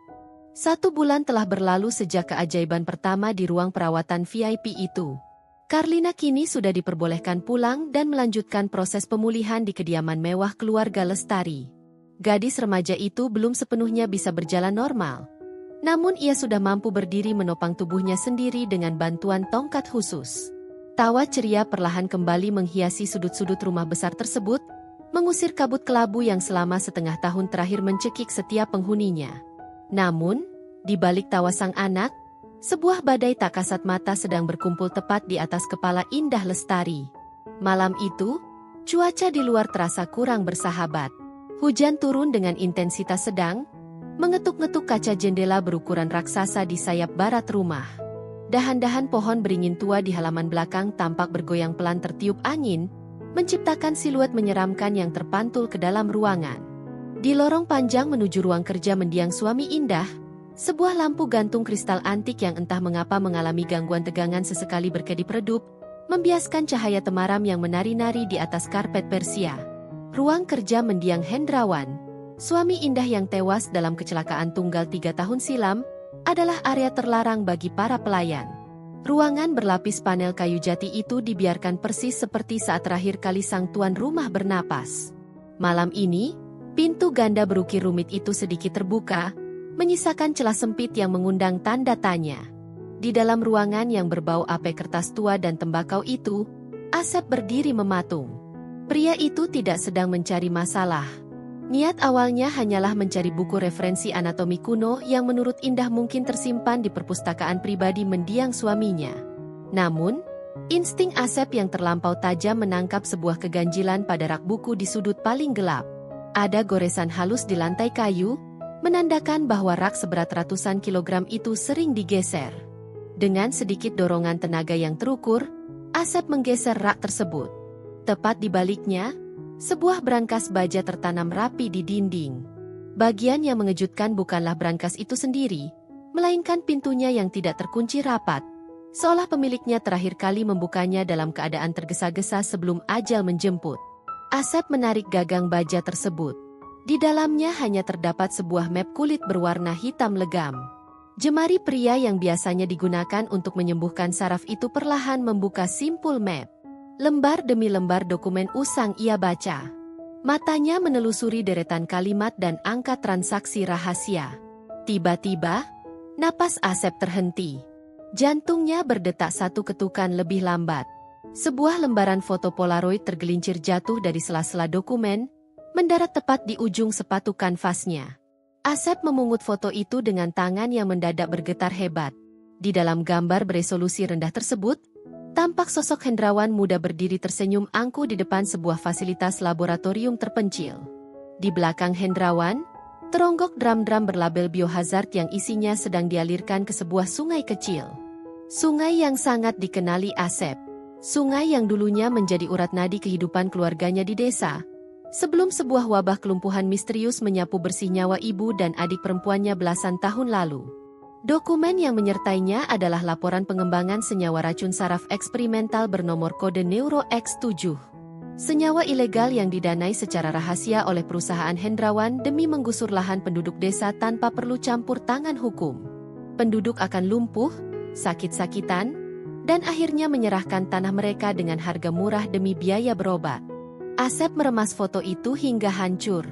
[SPEAKER 2] 1 bulan telah berlalu sejak keajaiban pertama di ruang perawatan VIP itu. Karlina kini sudah diperbolehkan pulang dan melanjutkan proses pemulihan di kediaman mewah keluarga Lestari. Gadis remaja itu belum sepenuhnya bisa berjalan normal. Namun ia sudah mampu berdiri menopang tubuhnya sendiri dengan bantuan tongkat khusus. Tawa ceria perlahan kembali menghiasi sudut-sudut rumah besar tersebut, mengusir kabut kelabu yang selama setengah tahun terakhir mencekik setiap penghuninya. Namun, di balik tawa sang anak, sebuah badai tak kasat mata sedang berkumpul tepat di atas kepala Indah Lestari. Malam itu, cuaca di luar terasa kurang bersahabat. Hujan turun dengan intensitas sedang, mengetuk-ngetuk kaca jendela berukuran raksasa di sayap barat rumah. Dahan-dahan pohon beringin tua di halaman belakang tampak bergoyang pelan tertiup angin, menciptakan siluet menyeramkan yang terpantul ke dalam ruangan. Di lorong panjang menuju ruang kerja mendiang suami Indah, sebuah lampu gantung kristal antik yang entah mengapa mengalami gangguan tegangan sesekali berkedip redup, membiaskan cahaya temaram yang menari-nari di atas karpet Persia. Ruang kerja mendiang Hendrawan, suami Indah yang tewas dalam kecelakaan tunggal 3 tahun silam, adalah area terlarang bagi para pelayan. Ruangan berlapis panel kayu jati itu dibiarkan persis seperti saat terakhir kali sang tuan rumah bernapas. Malam ini, pintu ganda berukir rumit itu sedikit terbuka, menyisakan celah sempit yang mengundang tanda tanya. Di dalam ruangan yang berbau ape kertas tua dan tembakau itu, Asep berdiri mematung. Pria itu tidak sedang mencari masalah. Niat awalnya hanyalah mencari buku referensi anatomi kuno yang menurut Indah mungkin tersimpan di perpustakaan pribadi mendiang suaminya. Namun, insting Asep yang terlampau tajam menangkap sebuah keganjilan pada rak buku di sudut paling gelap. Ada goresan halus di lantai kayu, menandakan bahwa rak seberat ratusan kilogram itu sering digeser. Dengan sedikit dorongan tenaga yang terukur, Asep menggeser rak tersebut. Tepat di baliknya, sebuah brankas baja tertanam rapi di dinding. Bagian yang mengejutkan bukanlah brankas itu sendiri, melainkan pintunya yang tidak terkunci rapat, seolah pemiliknya terakhir kali membukanya dalam keadaan tergesa-gesa sebelum ajal menjemput. Asep menarik gagang baja tersebut. Di dalamnya hanya terdapat sebuah map kulit berwarna hitam legam. Jemari pria yang biasanya digunakan untuk menyembuhkan saraf itu perlahan membuka simpul map. Lembar demi lembar dokumen usang ia baca. Matanya menelusuri deretan kalimat dan angka transaksi rahasia. Tiba-tiba, napas Asep terhenti. Jantungnya berdetak satu ketukan lebih lambat. Sebuah lembaran foto Polaroid tergelincir jatuh dari sela-sela dokumen, mendarat tepat di ujung sepatu kanvasnya. Asep memungut foto itu dengan tangan yang mendadak bergetar hebat. Di dalam gambar beresolusi rendah tersebut, tampak sosok Hendrawan muda berdiri tersenyum angkuh di depan sebuah fasilitas laboratorium terpencil. Di belakang Hendrawan, teronggok drum-drum berlabel biohazard yang isinya sedang dialirkan ke sebuah sungai kecil. Sungai yang sangat dikenali Asep. Sungai yang dulunya menjadi urat nadi kehidupan keluarganya di desa. Sebelum sebuah wabah kelumpuhan misterius menyapu bersih nyawa ibu dan adik perempuannya belasan tahun lalu. Dokumen yang menyertainya adalah laporan pengembangan senyawa racun saraf eksperimental bernomor kode Neuro X7. Senyawa ilegal yang didanai secara rahasia oleh perusahaan Hendrawan demi menggusur lahan penduduk desa tanpa perlu campur tangan hukum. Penduduk akan lumpuh, sakit-sakitan, dan akhirnya menyerahkan tanah mereka dengan harga murah demi biaya berobat. Asep meremas foto itu hingga hancur.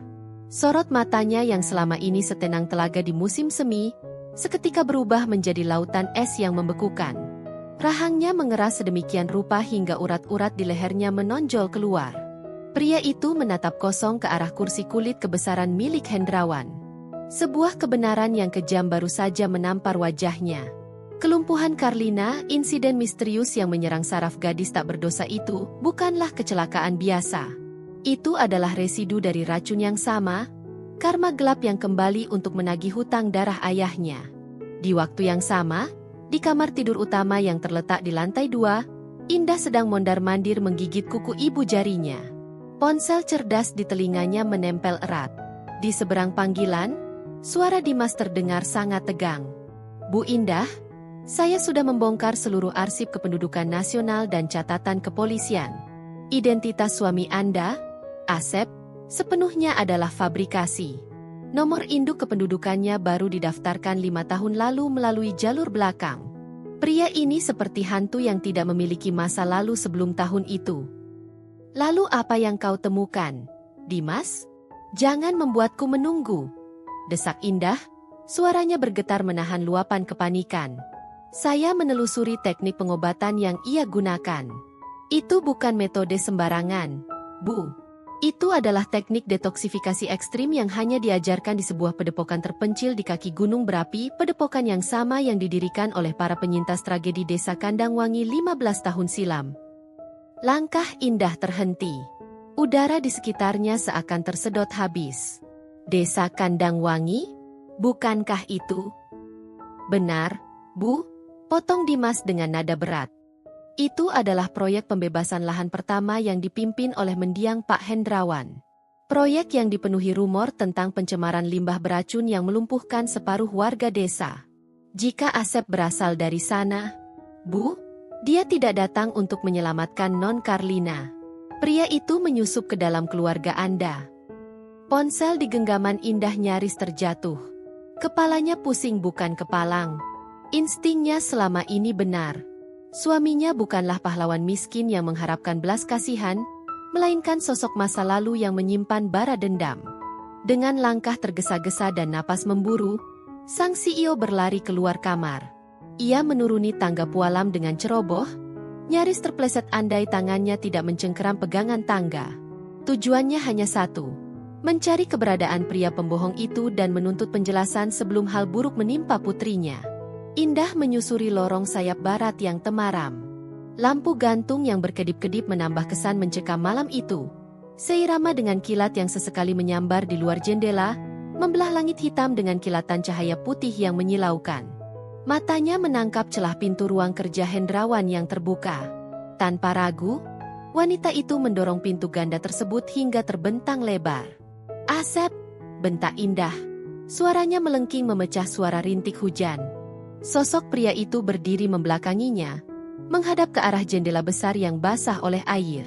[SPEAKER 2] Sorot matanya yang selama ini setenang telaga di musim semi, seketika berubah menjadi lautan es yang membekukan. Rahangnya mengeras sedemikian rupa hingga urat-urat di lehernya menonjol keluar. Pria itu menatap kosong ke arah kursi kulit kebesaran milik Hendrawan. Sebuah kebenaran yang kejam baru saja menampar wajahnya. Kelumpuhan Karlina, insiden misterius yang menyerang saraf gadis tak berdosa itu, bukanlah kecelakaan biasa. Itu adalah residu dari racun yang sama, karma gelap yang kembali untuk menagih hutang darah ayahnya. Di waktu yang sama, di kamar tidur utama yang terletak di lantai 2, Indah sedang mondar-mandir menggigit kuku ibu jarinya. Ponsel cerdas di telinganya menempel erat. Di seberang panggilan, suara Dimas terdengar sangat tegang. Bu Indah, saya sudah membongkar seluruh arsip kependudukan nasional dan catatan kepolisian. Identitas suami Anda, Asep, sepenuhnya adalah fabrikasi. Nomor induk kependudukannya baru didaftarkan 5 tahun lalu melalui jalur belakang. Pria ini seperti hantu yang tidak memiliki masa lalu sebelum tahun itu. Lalu apa yang kau temukan, Dimas? Jangan membuatku menunggu. Desak Indah, suaranya bergetar menahan luapan kepanikan. Saya menelusuri teknik pengobatan yang ia gunakan. Itu bukan metode sembarangan, Bu. Itu adalah teknik detoksifikasi ekstrim yang hanya diajarkan di sebuah padepokan terpencil di kaki gunung berapi, padepokan yang sama yang didirikan oleh para penyintas tragedi desa Kandangwangi 15 tahun silam. Langkah Indah terhenti. Udara di sekitarnya seakan tersedot habis. Desa Kandangwangi? Bukankah itu? Benar, Bu. Potong Dimas dengan nada berat. Itu adalah proyek pembebasan lahan pertama yang dipimpin oleh mendiang Pak Hendrawan. Proyek yang dipenuhi rumor tentang pencemaran limbah beracun yang melumpuhkan separuh warga desa. Jika Asep berasal dari sana, Bu, dia tidak datang untuk menyelamatkan Non Karlina. Pria itu menyusup ke dalam keluarga Anda. Ponsel di genggaman Indah nyaris terjatuh. Kepalanya pusing bukan kepalang. Instingnya selama ini benar. Suaminya bukanlah pahlawan miskin yang mengharapkan belas kasihan, melainkan sosok masa lalu yang menyimpan bara dendam. Dengan langkah tergesa-gesa dan napas memburu, sang CEO berlari keluar kamar. Ia menuruni tangga pualam dengan ceroboh, nyaris terpleset andai tangannya tidak mencengkeram pegangan tangga. Tujuannya hanya satu, mencari keberadaan pria pembohong itu dan menuntut penjelasan sebelum hal buruk menimpa putrinya. Indah menyusuri lorong sayap barat yang temaram. Lampu gantung yang berkedip-kedip menambah kesan mencekam malam itu. Seirama dengan kilat yang sesekali menyambar di luar jendela, membelah langit hitam dengan kilatan cahaya putih yang menyilaukan. Matanya menangkap celah pintu ruang kerja Hendrawan yang terbuka. Tanpa ragu, wanita itu mendorong pintu ganda tersebut hingga terbentang lebar. "Asep!" bentak Indah. Suaranya melengking memecah suara rintik hujan. Sosok pria itu berdiri membelakanginya, menghadap ke arah jendela besar yang basah oleh air.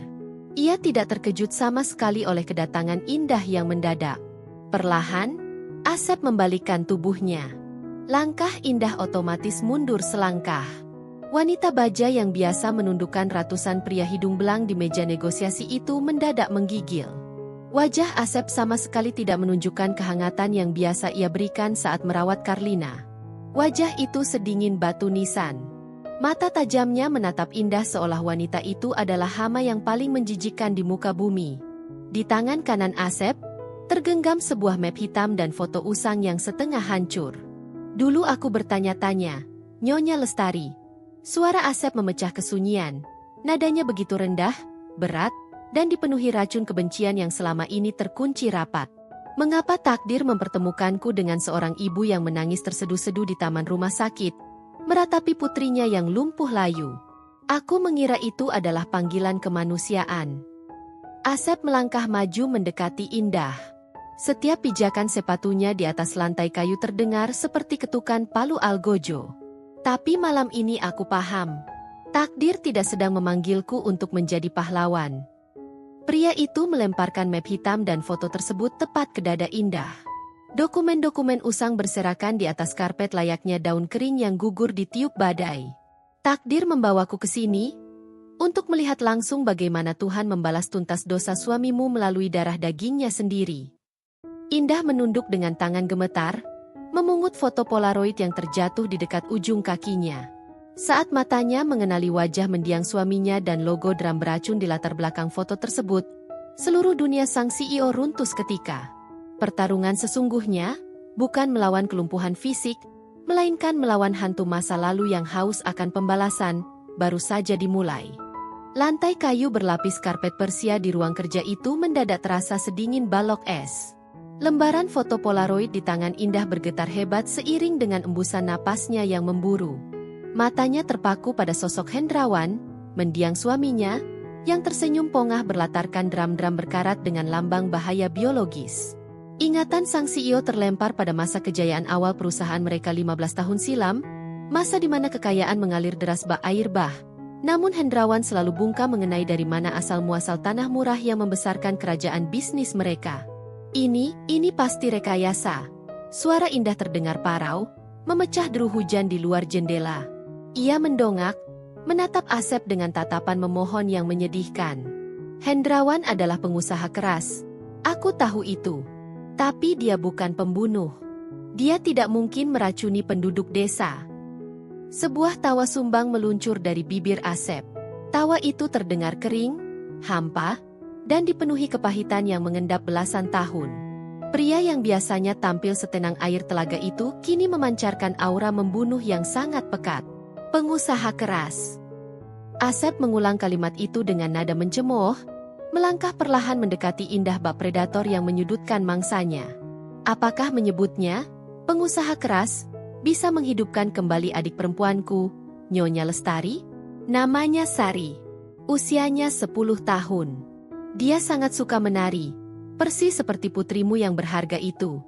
[SPEAKER 2] Ia tidak terkejut sama sekali oleh kedatangan Indah yang mendadak. Perlahan, Asep membalikkan tubuhnya. Langkah Indah otomatis mundur selangkah. Wanita baja yang biasa menundukkan ratusan pria hidung belang di meja negosiasi itu mendadak menggigil. Wajah Asep sama sekali tidak menunjukkan kehangatan yang biasa ia berikan saat merawat Karlina. Wajah itu sedingin batu nisan. Mata tajamnya menatap Indah seolah wanita itu adalah hama yang paling menjijikkan di muka bumi. Di tangan kanan Asep, tergenggam sebuah map hitam dan foto usang yang setengah hancur. "Dulu aku bertanya-tanya, Nyonya Lestari." Suara Asep memecah kesunyian. Nadanya begitu rendah, berat, dan dipenuhi racun kebencian yang selama ini terkunci rapat. "Mengapa takdir mempertemukanku dengan seorang ibu yang menangis terseduh-seduh di taman rumah sakit, meratapi putrinya yang lumpuh layu? Aku mengira itu adalah panggilan kemanusiaan." Asep melangkah maju mendekati Indah. Setiap pijakan sepatunya di atas lantai kayu terdengar seperti ketukan palu algojo. "Tapi malam ini aku paham. Takdir tidak sedang memanggilku untuk menjadi pahlawan." Pria itu melemparkan map hitam dan foto tersebut tepat ke dada Indah. Dokumen-dokumen usang berserakan di atas karpet layaknya daun kering yang gugur ditiup badai. "Takdir membawaku ke sini untuk melihat langsung bagaimana Tuhan membalas tuntas dosa suamimu melalui darah dagingnya sendiri." Indah menunduk dengan tangan gemetar, memungut foto Polaroid yang terjatuh di dekat ujung kakinya. Saat matanya mengenali wajah mendiang suaminya dan logo drum beracun di latar belakang foto tersebut, seluruh dunia sang CEO runtuh seketika. Pertarungan sesungguhnya bukan melawan kelumpuhan fisik, melainkan melawan hantu masa lalu yang haus akan pembalasan, baru saja dimulai. Lantai kayu berlapis karpet Persia di ruang kerja itu mendadak terasa sedingin balok es. Lembaran foto Polaroid di tangan Indah bergetar hebat seiring dengan embusan napasnya yang memburu. Matanya terpaku pada sosok Hendrawan, mendiang suaminya, yang tersenyum pongah berlatarkan dram-dram berkarat dengan lambang bahaya biologis. Ingatan sang CEO terlempar pada masa kejayaan awal perusahaan mereka 15 tahun silam, masa di mana kekayaan mengalir deras bak air bah. Namun Hendrawan selalu bungkam mengenai dari mana asal-muasal tanah murah yang membesarkan kerajaan bisnis mereka. Ini pasti rekayasa." Suara Indah terdengar parau, memecah deru hujan di luar jendela. Ia mendongak, menatap Asep dengan tatapan memohon yang menyedihkan. "Hendrawan adalah pengusaha keras. Aku tahu itu. Tapi dia bukan pembunuh. Dia tidak mungkin meracuni penduduk desa." Sebuah tawa sumbang meluncur dari bibir Asep. Tawa itu terdengar kering, hampa, dan dipenuhi kepahitan yang mengendap belasan tahun. Pria yang biasanya tampil setenang air telaga itu kini memancarkan aura membunuh yang sangat pekat. "Pengusaha keras." Asep mengulang kalimat itu dengan nada mencemooh, melangkah perlahan mendekati Indah bak predator yang menyudutkan mangsanya. "Apakah menyebutnya, pengusaha keras, bisa menghidupkan kembali adik perempuanku, Nyonya Lestari?" Namanya Sari. Usianya 10 tahun. Dia sangat suka menari, persis seperti putrimu yang berharga itu.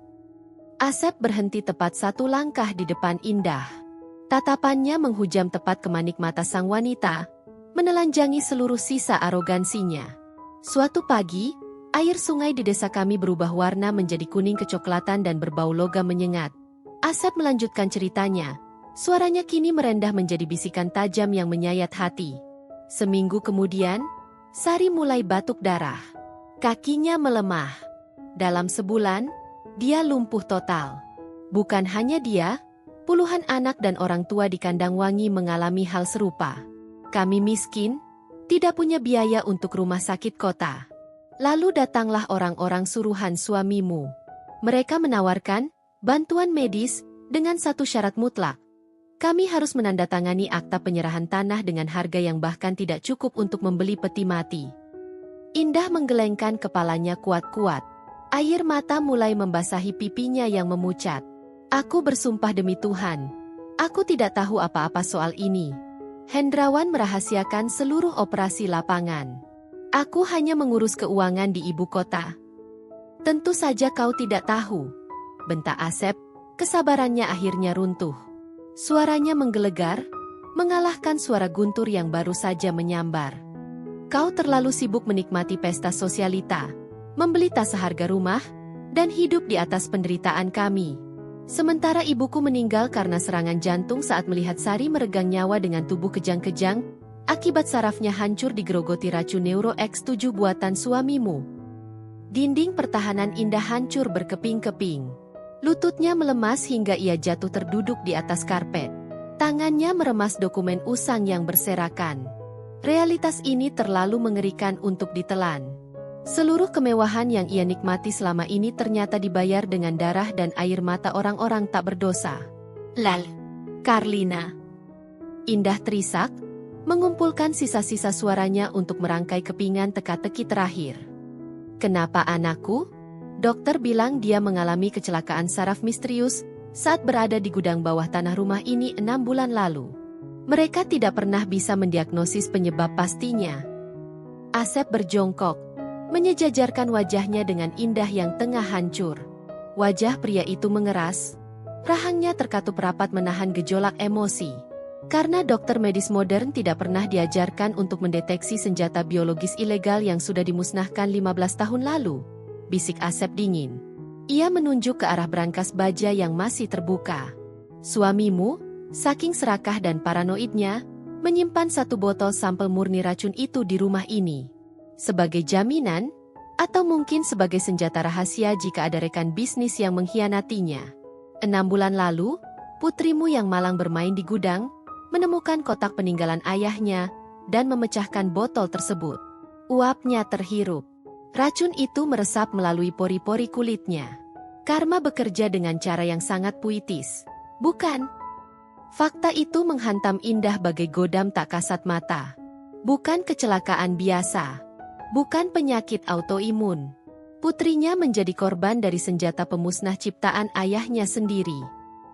[SPEAKER 2] Asep berhenti tepat satu langkah di depan Indah. Tatapannya menghujam tepat ke manik mata sang wanita, menelanjangi seluruh sisa arogansinya. "Suatu pagi, air sungai di desa kami berubah warna menjadi kuning kecoklatan dan berbau logam menyengat." Asep melanjutkan ceritanya, Suaranya kini merendah menjadi bisikan tajam yang menyayat hati. Seminggu kemudian, Sari mulai batuk darah. Kakinya melemah. Dalam sebulan, dia lumpuh total. Bukan hanya dia, puluhan anak dan orang tua di Kandang Wangi mengalami hal serupa. Kami miskin, tidak punya biaya untuk rumah sakit kota. Lalu datanglah orang-orang suruhan suamimu. Mereka menawarkan bantuan medis dengan satu syarat mutlak. Kami harus menandatangani akta penyerahan tanah dengan harga yang bahkan tidak cukup untuk membeli peti mati. Indah menggelengkan kepalanya kuat-kuat. Air mata mulai membasahi pipinya yang memucat. Aku bersumpah demi Tuhan. Aku tidak tahu apa-apa soal ini. Hendrawan merahasiakan seluruh operasi lapangan. Aku hanya mengurus keuangan di ibu kota. Tentu saja kau tidak tahu. Bentak Asep, kesabarannya akhirnya runtuh. Suaranya menggelegar, mengalahkan suara guntur yang baru saja menyambar. Kau terlalu sibuk menikmati pesta sosialita, membeli tas seharga rumah, dan hidup di atas penderitaan kami. Sementara ibuku meninggal karena serangan jantung saat melihat Sari meregang nyawa dengan tubuh kejang-kejang, akibat sarafnya hancur digerogoti racun Neuro X7 buatan suamimu. Dinding pertahanan Indah hancur berkeping-keping. Lututnya melemas hingga ia jatuh terduduk di atas karpet. Tangannya meremas dokumen usang yang berserakan. Realitas ini terlalu mengerikan untuk ditelan. Seluruh kemewahan yang ia nikmati selama ini ternyata dibayar dengan darah dan air mata orang-orang tak berdosa. Lal, Karlina. Indah terisak, mengumpulkan sisa-sisa suaranya untuk merangkai kepingan teka-teki terakhir. Kenapa anakku? Dokter bilang dia mengalami kecelakaan saraf misterius saat berada di gudang bawah tanah rumah ini 6 bulan lalu. Mereka tidak pernah bisa mendiagnosis penyebab pastinya. Asep berjongkok, menyejajarkan wajahnya dengan Indah yang tengah hancur. Wajah pria itu mengeras, rahangnya terkatup rapat menahan gejolak emosi. Karena dokter medis modern tidak pernah diajarkan untuk mendeteksi senjata biologis ilegal yang sudah dimusnahkan 15 tahun lalu, bisik Asep dingin. Ia menunjuk ke arah brankas baja yang masih terbuka. Suamimu, saking serakah dan paranoidnya, menyimpan satu botol sampel murni racun itu di rumah ini. Sebagai jaminan, atau mungkin sebagai senjata rahasia jika ada rekan bisnis yang mengkhianatinya. 6 bulan lalu, putrimu yang malang bermain di gudang, menemukan kotak peninggalan ayahnya, dan memecahkan botol tersebut. Uapnya terhirup. Racun itu meresap melalui pori-pori kulitnya. Karma bekerja dengan cara yang sangat puitis, bukan? Fakta itu menghantam Indah bagai godam tak kasat mata. Bukan kecelakaan biasa. Bukan penyakit autoimun. Putrinya menjadi korban dari senjata pemusnah ciptaan ayahnya sendiri.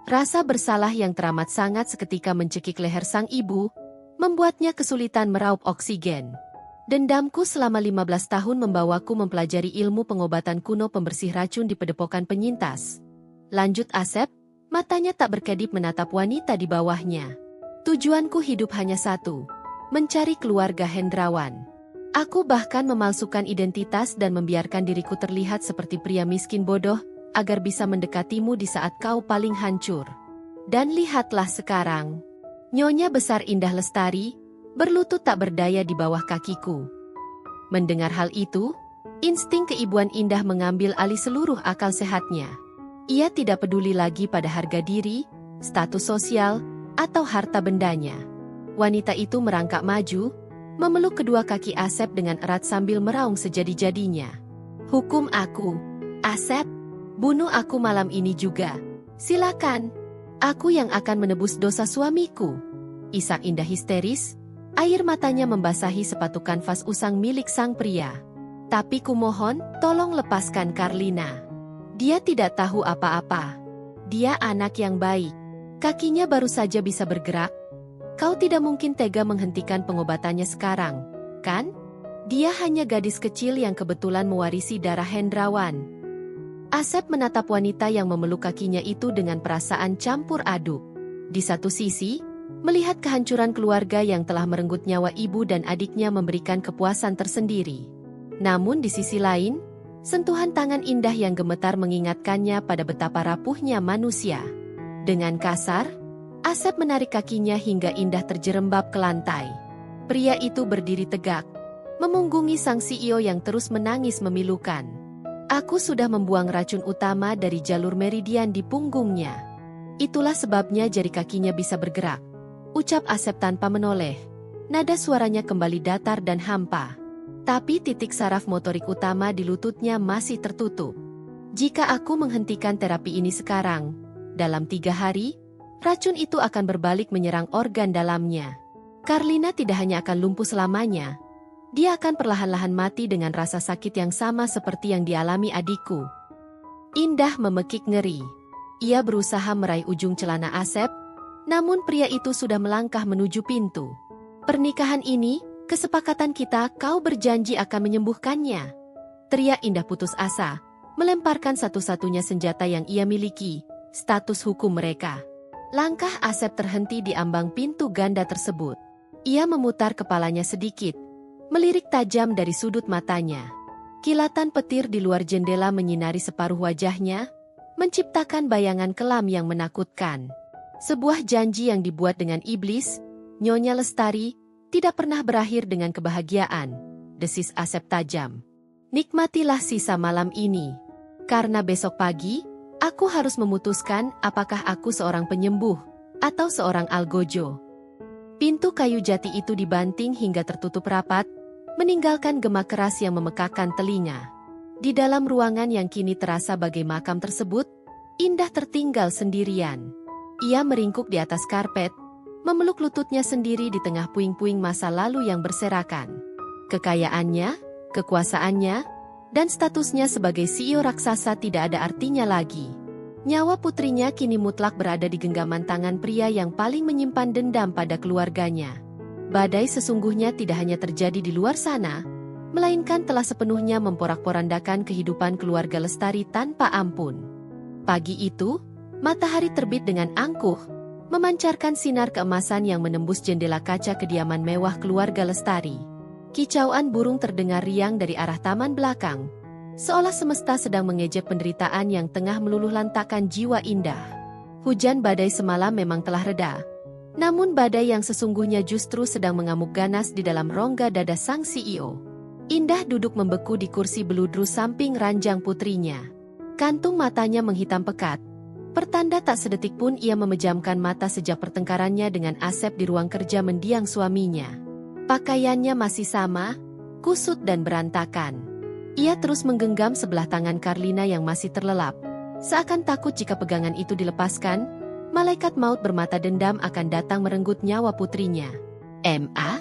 [SPEAKER 2] Rasa bersalah yang teramat sangat seketika mencekik leher sang ibu, membuatnya kesulitan meraup oksigen. Dendamku selama 15 tahun membawaku mempelajari ilmu pengobatan kuno pembersih racun di padepokan penyintas. Lanjut Asep, matanya tak berkedip menatap wanita di bawahnya. Tujuanku hidup hanya satu, mencari keluarga Hendrawan. Aku bahkan memalsukan identitas dan membiarkan diriku terlihat seperti pria miskin bodoh, agar bisa mendekatimu di saat kau paling hancur. Dan lihatlah sekarang. Nyonya besar Indah Lestari, berlutut tak berdaya di bawah kakiku. Mendengar hal itu, insting keibuan Indah mengambil alih seluruh akal sehatnya. Ia tidak peduli lagi pada harga diri, status sosial, atau harta bendanya. Wanita itu merangkak maju, memeluk kedua kaki Asep dengan erat sambil meraung sejadi-jadinya. Hukum aku, Asep, bunuh aku malam ini juga. Silakan, aku yang akan menebus dosa suamiku. Isak Indah histeris, air matanya membasahi sepatu kanvas usang milik sang pria. Tapi kumohon, tolong lepaskan Karlina. Dia tidak tahu apa-apa. Dia anak yang baik. Kakinya baru saja bisa bergerak. Kau tidak mungkin tega menghentikan pengobatannya sekarang, kan? Dia hanya gadis kecil yang kebetulan mewarisi darah Hendrawan. Asep menatap wanita yang memeluk kakinya itu dengan perasaan campur aduk. Di satu sisi, melihat kehancuran keluarga yang telah merenggut nyawa ibu dan adiknya memberikan kepuasan tersendiri. Namun di sisi lain, sentuhan tangan Indah yang gemetar mengingatkannya pada betapa rapuhnya manusia. Dengan kasar, Asep menarik kakinya hingga Indah terjerembab ke lantai. Pria itu berdiri tegak, memunggungi sang CEO yang terus menangis memilukan. Aku sudah membuang racun utama dari jalur meridian di punggungnya. Itulah sebabnya jari kakinya bisa bergerak. Ucap Asep tanpa menoleh. Nada suaranya kembali datar dan hampa. Tapi titik saraf motorik utama di lututnya masih tertutup. Jika aku menghentikan terapi ini sekarang, dalam 3 hari, racun itu akan berbalik menyerang organ dalamnya. Karlina tidak hanya akan lumpuh selamanya, dia akan perlahan-lahan mati dengan rasa sakit yang sama seperti yang dialami adikku. Indah memekik ngeri. Ia berusaha meraih ujung celana Asep, namun pria itu sudah melangkah menuju pintu. Pernikahan ini, kesepakatan kita, kau berjanji akan menyembuhkannya. Teriak Indah putus asa, melemparkan satu-satunya senjata yang ia miliki, status hukum mereka. Langkah Asep terhenti di ambang pintu ganda tersebut. Ia memutar kepalanya sedikit, melirik tajam dari sudut matanya. Kilatan petir di luar jendela menyinari separuh wajahnya, menciptakan bayangan kelam yang menakutkan. Sebuah janji yang dibuat dengan iblis, Nyonya Lestari, tidak pernah berakhir dengan kebahagiaan, desis Asep tajam. Nikmatilah sisa malam ini. Karena besok pagi, aku harus memutuskan apakah aku seorang penyembuh atau seorang algojo. Pintu kayu jati itu dibanting hingga tertutup rapat, meninggalkan gema keras yang memekakkan telinga. Di dalam ruangan yang kini terasa bagai makam tersebut, Indah tertinggal sendirian. Ia meringkuk di atas karpet, memeluk lututnya sendiri di tengah puing-puing masa lalu yang berserakan. Kekayaannya, kekuasaannya, dan statusnya sebagai CEO raksasa tidak ada artinya lagi. Nyawa putrinya kini mutlak berada di genggaman tangan pria yang paling menyimpan dendam pada keluarganya. Badai sesungguhnya tidak hanya terjadi di luar sana, melainkan telah sepenuhnya memporak-porandakan kehidupan keluarga Lestari tanpa ampun. Pagi itu, matahari terbit dengan angkuh, memancarkan sinar keemasan yang menembus jendela kaca kediaman mewah keluarga Lestari. Kicauan burung terdengar riang dari arah taman belakang, seolah semesta sedang mengejek penderitaan yang tengah meluluhlantakkan jiwa Indah. Hujan badai semalam memang telah reda, namun badai yang sesungguhnya justru sedang mengamuk ganas di dalam rongga dada sang CEO. Indah duduk membeku di kursi beludru samping ranjang putrinya. Kantung matanya menghitam pekat, pertanda tak sedetik pun ia memejamkan mata sejak pertengkarannya dengan Asep di ruang kerja mendiang suaminya. Pakaiannya masih sama, kusut dan berantakan. Ia terus menggenggam sebelah tangan Karlina yang masih terlelap. Seakan takut jika pegangan itu dilepaskan, malaikat maut bermata dendam akan datang merenggut nyawa putrinya. "Ma?"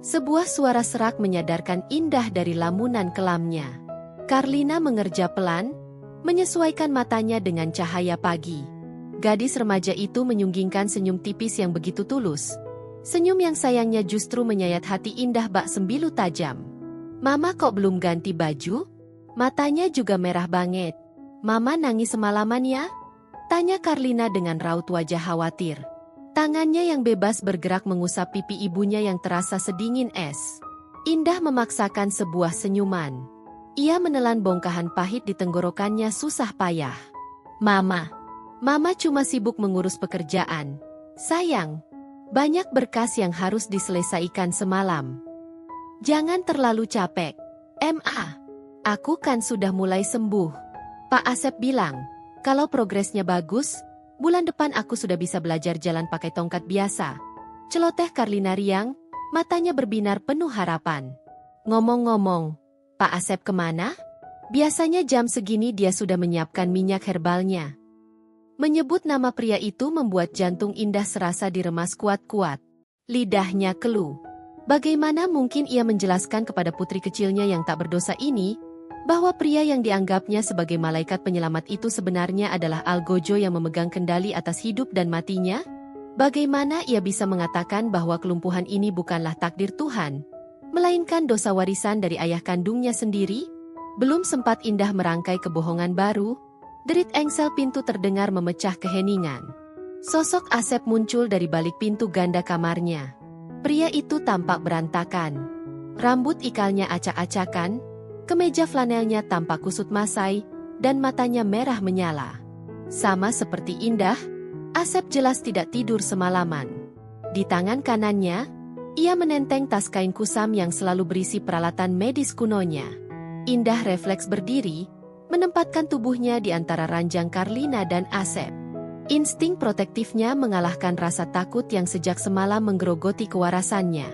[SPEAKER 2] Sebuah suara serak menyadarkan Indah dari lamunan kelamnya. Karlina mengerja pelan, menyesuaikan matanya dengan cahaya pagi. Gadis remaja itu menyunggingkan senyum tipis yang begitu tulus. Senyum yang sayangnya justru menyayat hati Indah bak sembilu tajam. "Mama kok belum ganti baju?" Matanya juga merah banget. "Mama nangis semalaman ya?" tanya Karlina dengan raut wajah khawatir. Tangannya yang bebas bergerak mengusap pipi ibunya yang terasa sedingin es. Indah memaksakan sebuah senyuman. Ia menelan bongkahan pahit di tenggorokannya susah payah. Mama cuma sibuk mengurus pekerjaan. Sayang, banyak berkas yang harus diselesaikan semalam. Jangan terlalu capek. Ma, aku kan sudah mulai sembuh. Pak Asep bilang, kalau progresnya bagus, bulan depan aku sudah bisa belajar jalan pakai tongkat biasa. Celoteh Karlina riang, matanya berbinar penuh harapan. Ngomong-ngomong, Pak Asep kemana? Biasanya jam segini dia sudah menyiapkan minyak herbalnya. Menyebut nama pria itu membuat jantung Indah serasa diremas kuat-kuat. Lidahnya keluh. Bagaimana mungkin ia menjelaskan kepada putri kecilnya yang tak berdosa ini, bahwa pria yang dianggapnya sebagai malaikat penyelamat itu sebenarnya adalah algojo yang memegang kendali atas hidup dan matinya? Bagaimana ia bisa mengatakan bahwa kelumpuhan ini bukanlah takdir Tuhan, melainkan dosa warisan dari ayah kandungnya sendiri? Belum sempat Indah merangkai kebohongan baru, derit engsel pintu terdengar memecah keheningan. Sosok Asep muncul dari balik pintu ganda kamarnya. Pria itu tampak berantakan. Rambut ikalnya acak-acakan, kemeja flanelnya tampak kusut masai, dan matanya merah menyala. Sama seperti Indah, Asep jelas tidak tidur semalaman. Di tangan kanannya, ia menenteng tas kain kusam yang selalu berisi peralatan medis kunonya. Indah refleks berdiri, menempatkan tubuhnya di antara ranjang Karlina dan Asep. Insting protektifnya mengalahkan rasa takut yang sejak semalam menggerogoti kewarasannya.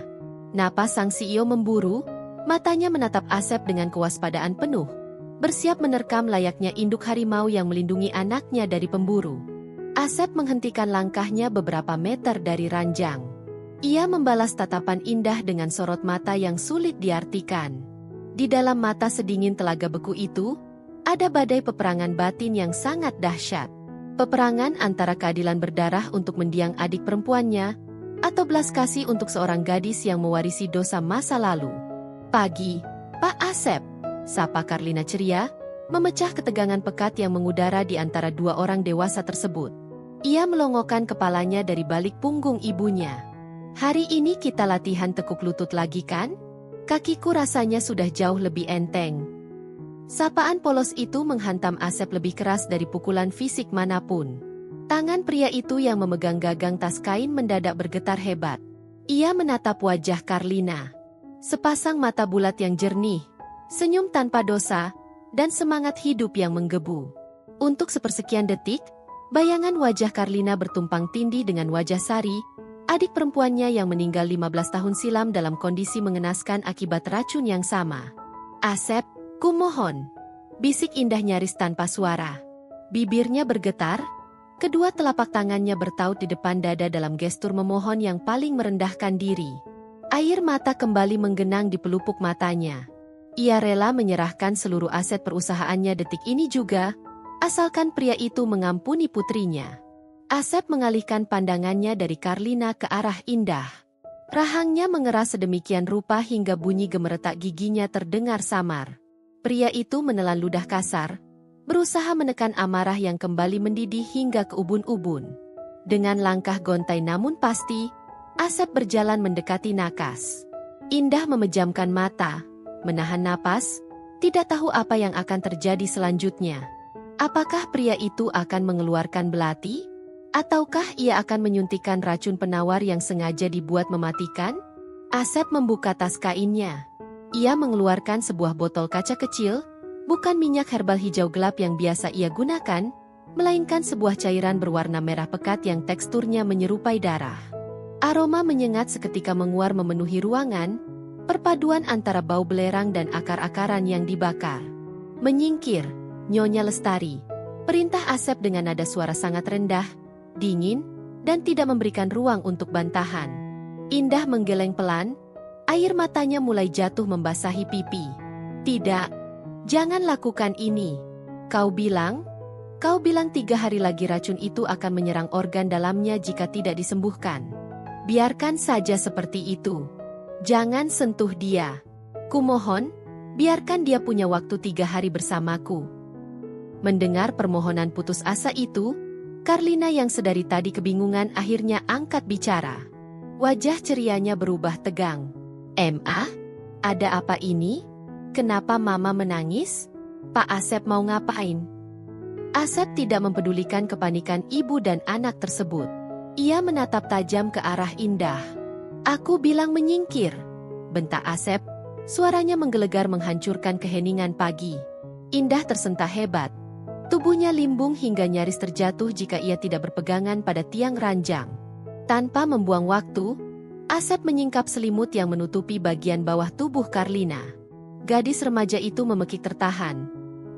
[SPEAKER 2] Napas sang CEO memburu, matanya menatap Asep dengan kewaspadaan penuh, bersiap menerkam layaknya induk harimau yang melindungi anaknya dari pemburu. Asep menghentikan langkahnya beberapa meter dari ranjang. Ia membalas tatapan Indah dengan sorot mata yang sulit diartikan. Di dalam mata sedingin telaga beku itu, ada badai peperangan batin yang sangat dahsyat. Peperangan antara keadilan berdarah untuk mendiang adik perempuannya, atau belas kasih untuk seorang gadis yang mewarisi dosa masa lalu. "Pagi, Pak Asep," sapa Karlina ceria, memecah ketegangan pekat yang mengudara di antara dua orang dewasa tersebut. Ia melongokkan kepalanya dari balik punggung ibunya. "Hari ini kita latihan tekuk lutut lagi kan? Kakiku rasanya sudah jauh lebih enteng." Sapaan polos itu menghantam Asep lebih keras dari pukulan fisik manapun. Tangan pria itu yang memegang gagang tas kain mendadak bergetar hebat. Ia menatap wajah Karlina. Sepasang mata bulat yang jernih, senyum tanpa dosa, dan semangat hidup yang menggebu. Untuk sepersekian detik, bayangan wajah Karlina bertumpang tindih dengan wajah Sari, adik perempuannya yang meninggal 15 tahun silam dalam kondisi mengenaskan akibat racun yang sama. "Asep, kumohon," bisik Indah nyaris tanpa suara. Bibirnya bergetar, kedua telapak tangannya bertaut di depan dada dalam gestur memohon yang paling merendahkan diri. Air mata kembali menggenang di pelupuk matanya. Ia rela menyerahkan seluruh aset perusahaannya detik ini juga, asalkan pria itu mengampuni putrinya. Asep mengalihkan pandangannya dari Karlina ke arah Indah. Rahangnya mengeras sedemikian rupa hingga bunyi gemeretak giginya terdengar samar. Pria itu menelan ludah kasar, berusaha menekan amarah yang kembali mendidih hingga ke ubun-ubun. Dengan langkah gontai namun pasti, Asep berjalan mendekati nakas. Indah memejamkan mata, menahan napas, tidak tahu apa yang akan terjadi selanjutnya. Apakah pria itu akan mengeluarkan belati? Ataukah ia akan menyuntikkan racun penawar yang sengaja dibuat mematikan? Asep membuka tas kainnya. Ia mengeluarkan sebuah botol kaca kecil, bukan minyak herbal hijau gelap yang biasa ia gunakan, melainkan sebuah cairan berwarna merah pekat yang teksturnya menyerupai darah. Aroma menyengat seketika menguar memenuhi ruangan, perpaduan antara bau belerang dan akar-akaran yang dibakar. "Menyingkir, Nyonya Lestari," perintah Asep dengan nada suara sangat rendah, dingin, dan tidak memberikan ruang untuk bantahan. Indah menggeleng pelan, air matanya mulai jatuh membasahi pipi. "Tidak, jangan lakukan ini. Kau bilang 3 hari lagi racun itu akan menyerang organ dalamnya jika tidak disembuhkan. Biarkan saja seperti itu. Jangan sentuh dia. Kumohon, biarkan dia punya waktu 3 hari bersamaku." Mendengar permohonan putus asa itu, Karlina yang sedari tadi kebingungan akhirnya angkat bicara. Wajah cerianya berubah tegang. "Ma, ada apa ini? Kenapa Mama menangis? Pak Asep mau ngapain?" Asep tidak mempedulikan kepanikan ibu dan anak tersebut. Ia menatap tajam ke arah Indah. "Aku bilang menyingkir," bentak Asep, suaranya menggelegar menghancurkan keheningan pagi. Indah tersentak hebat. Tubuhnya limbung hingga nyaris terjatuh jika ia tidak berpegangan pada tiang ranjang. Tanpa membuang waktu, Asep menyingkap selimut yang menutupi bagian bawah tubuh Karlina. Gadis remaja itu memekik tertahan.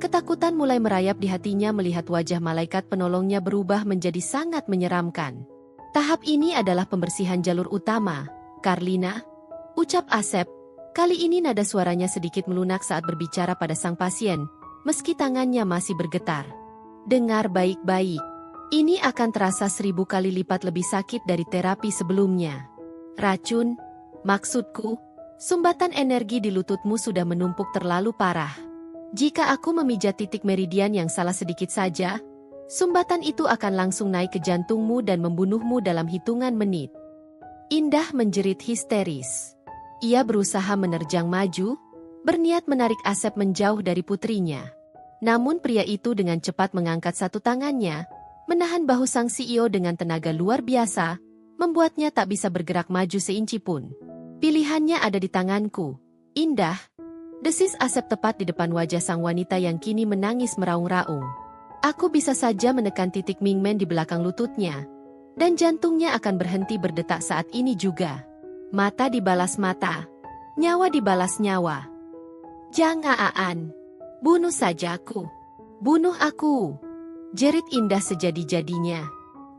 [SPEAKER 2] Ketakutan mulai merayap di hatinya melihat wajah malaikat penolongnya berubah menjadi sangat menyeramkan. "Tahap ini adalah pembersihan jalur utama, Karlina," ucap Asep. Kali ini nada suaranya sedikit melunak saat berbicara pada sang pasien, meski tangannya masih bergetar. "Dengar baik-baik. Ini akan terasa 1000 kali lipat lebih sakit dari terapi sebelumnya. Racun, maksudku, sumbatan energi di lututmu sudah menumpuk terlalu parah. Jika aku memijat titik meridian yang salah sedikit saja, sumbatan itu akan langsung naik ke jantungmu dan membunuhmu dalam hitungan menit." Indah menjerit histeris. Ia berusaha menerjang maju, berniat menarik Asep menjauh dari putrinya. Namun pria itu dengan cepat mengangkat satu tangannya, Menahan bahu sang CEO dengan tenaga luar biasa, membuatnya tak bisa bergerak maju seinci pun. Pilihannya ada di tanganku. Indah, desis Asep tepat di depan wajah sang wanita yang kini menangis meraung-raung. Aku bisa saja menekan titik Mingmen di belakang lututnya, dan jantungnya akan berhenti berdetak saat ini juga. Mata dibalas mata, nyawa dibalas nyawa. Jangan, bunuh saja aku. Bunuh aku. Jerit Indah sejadi-jadinya.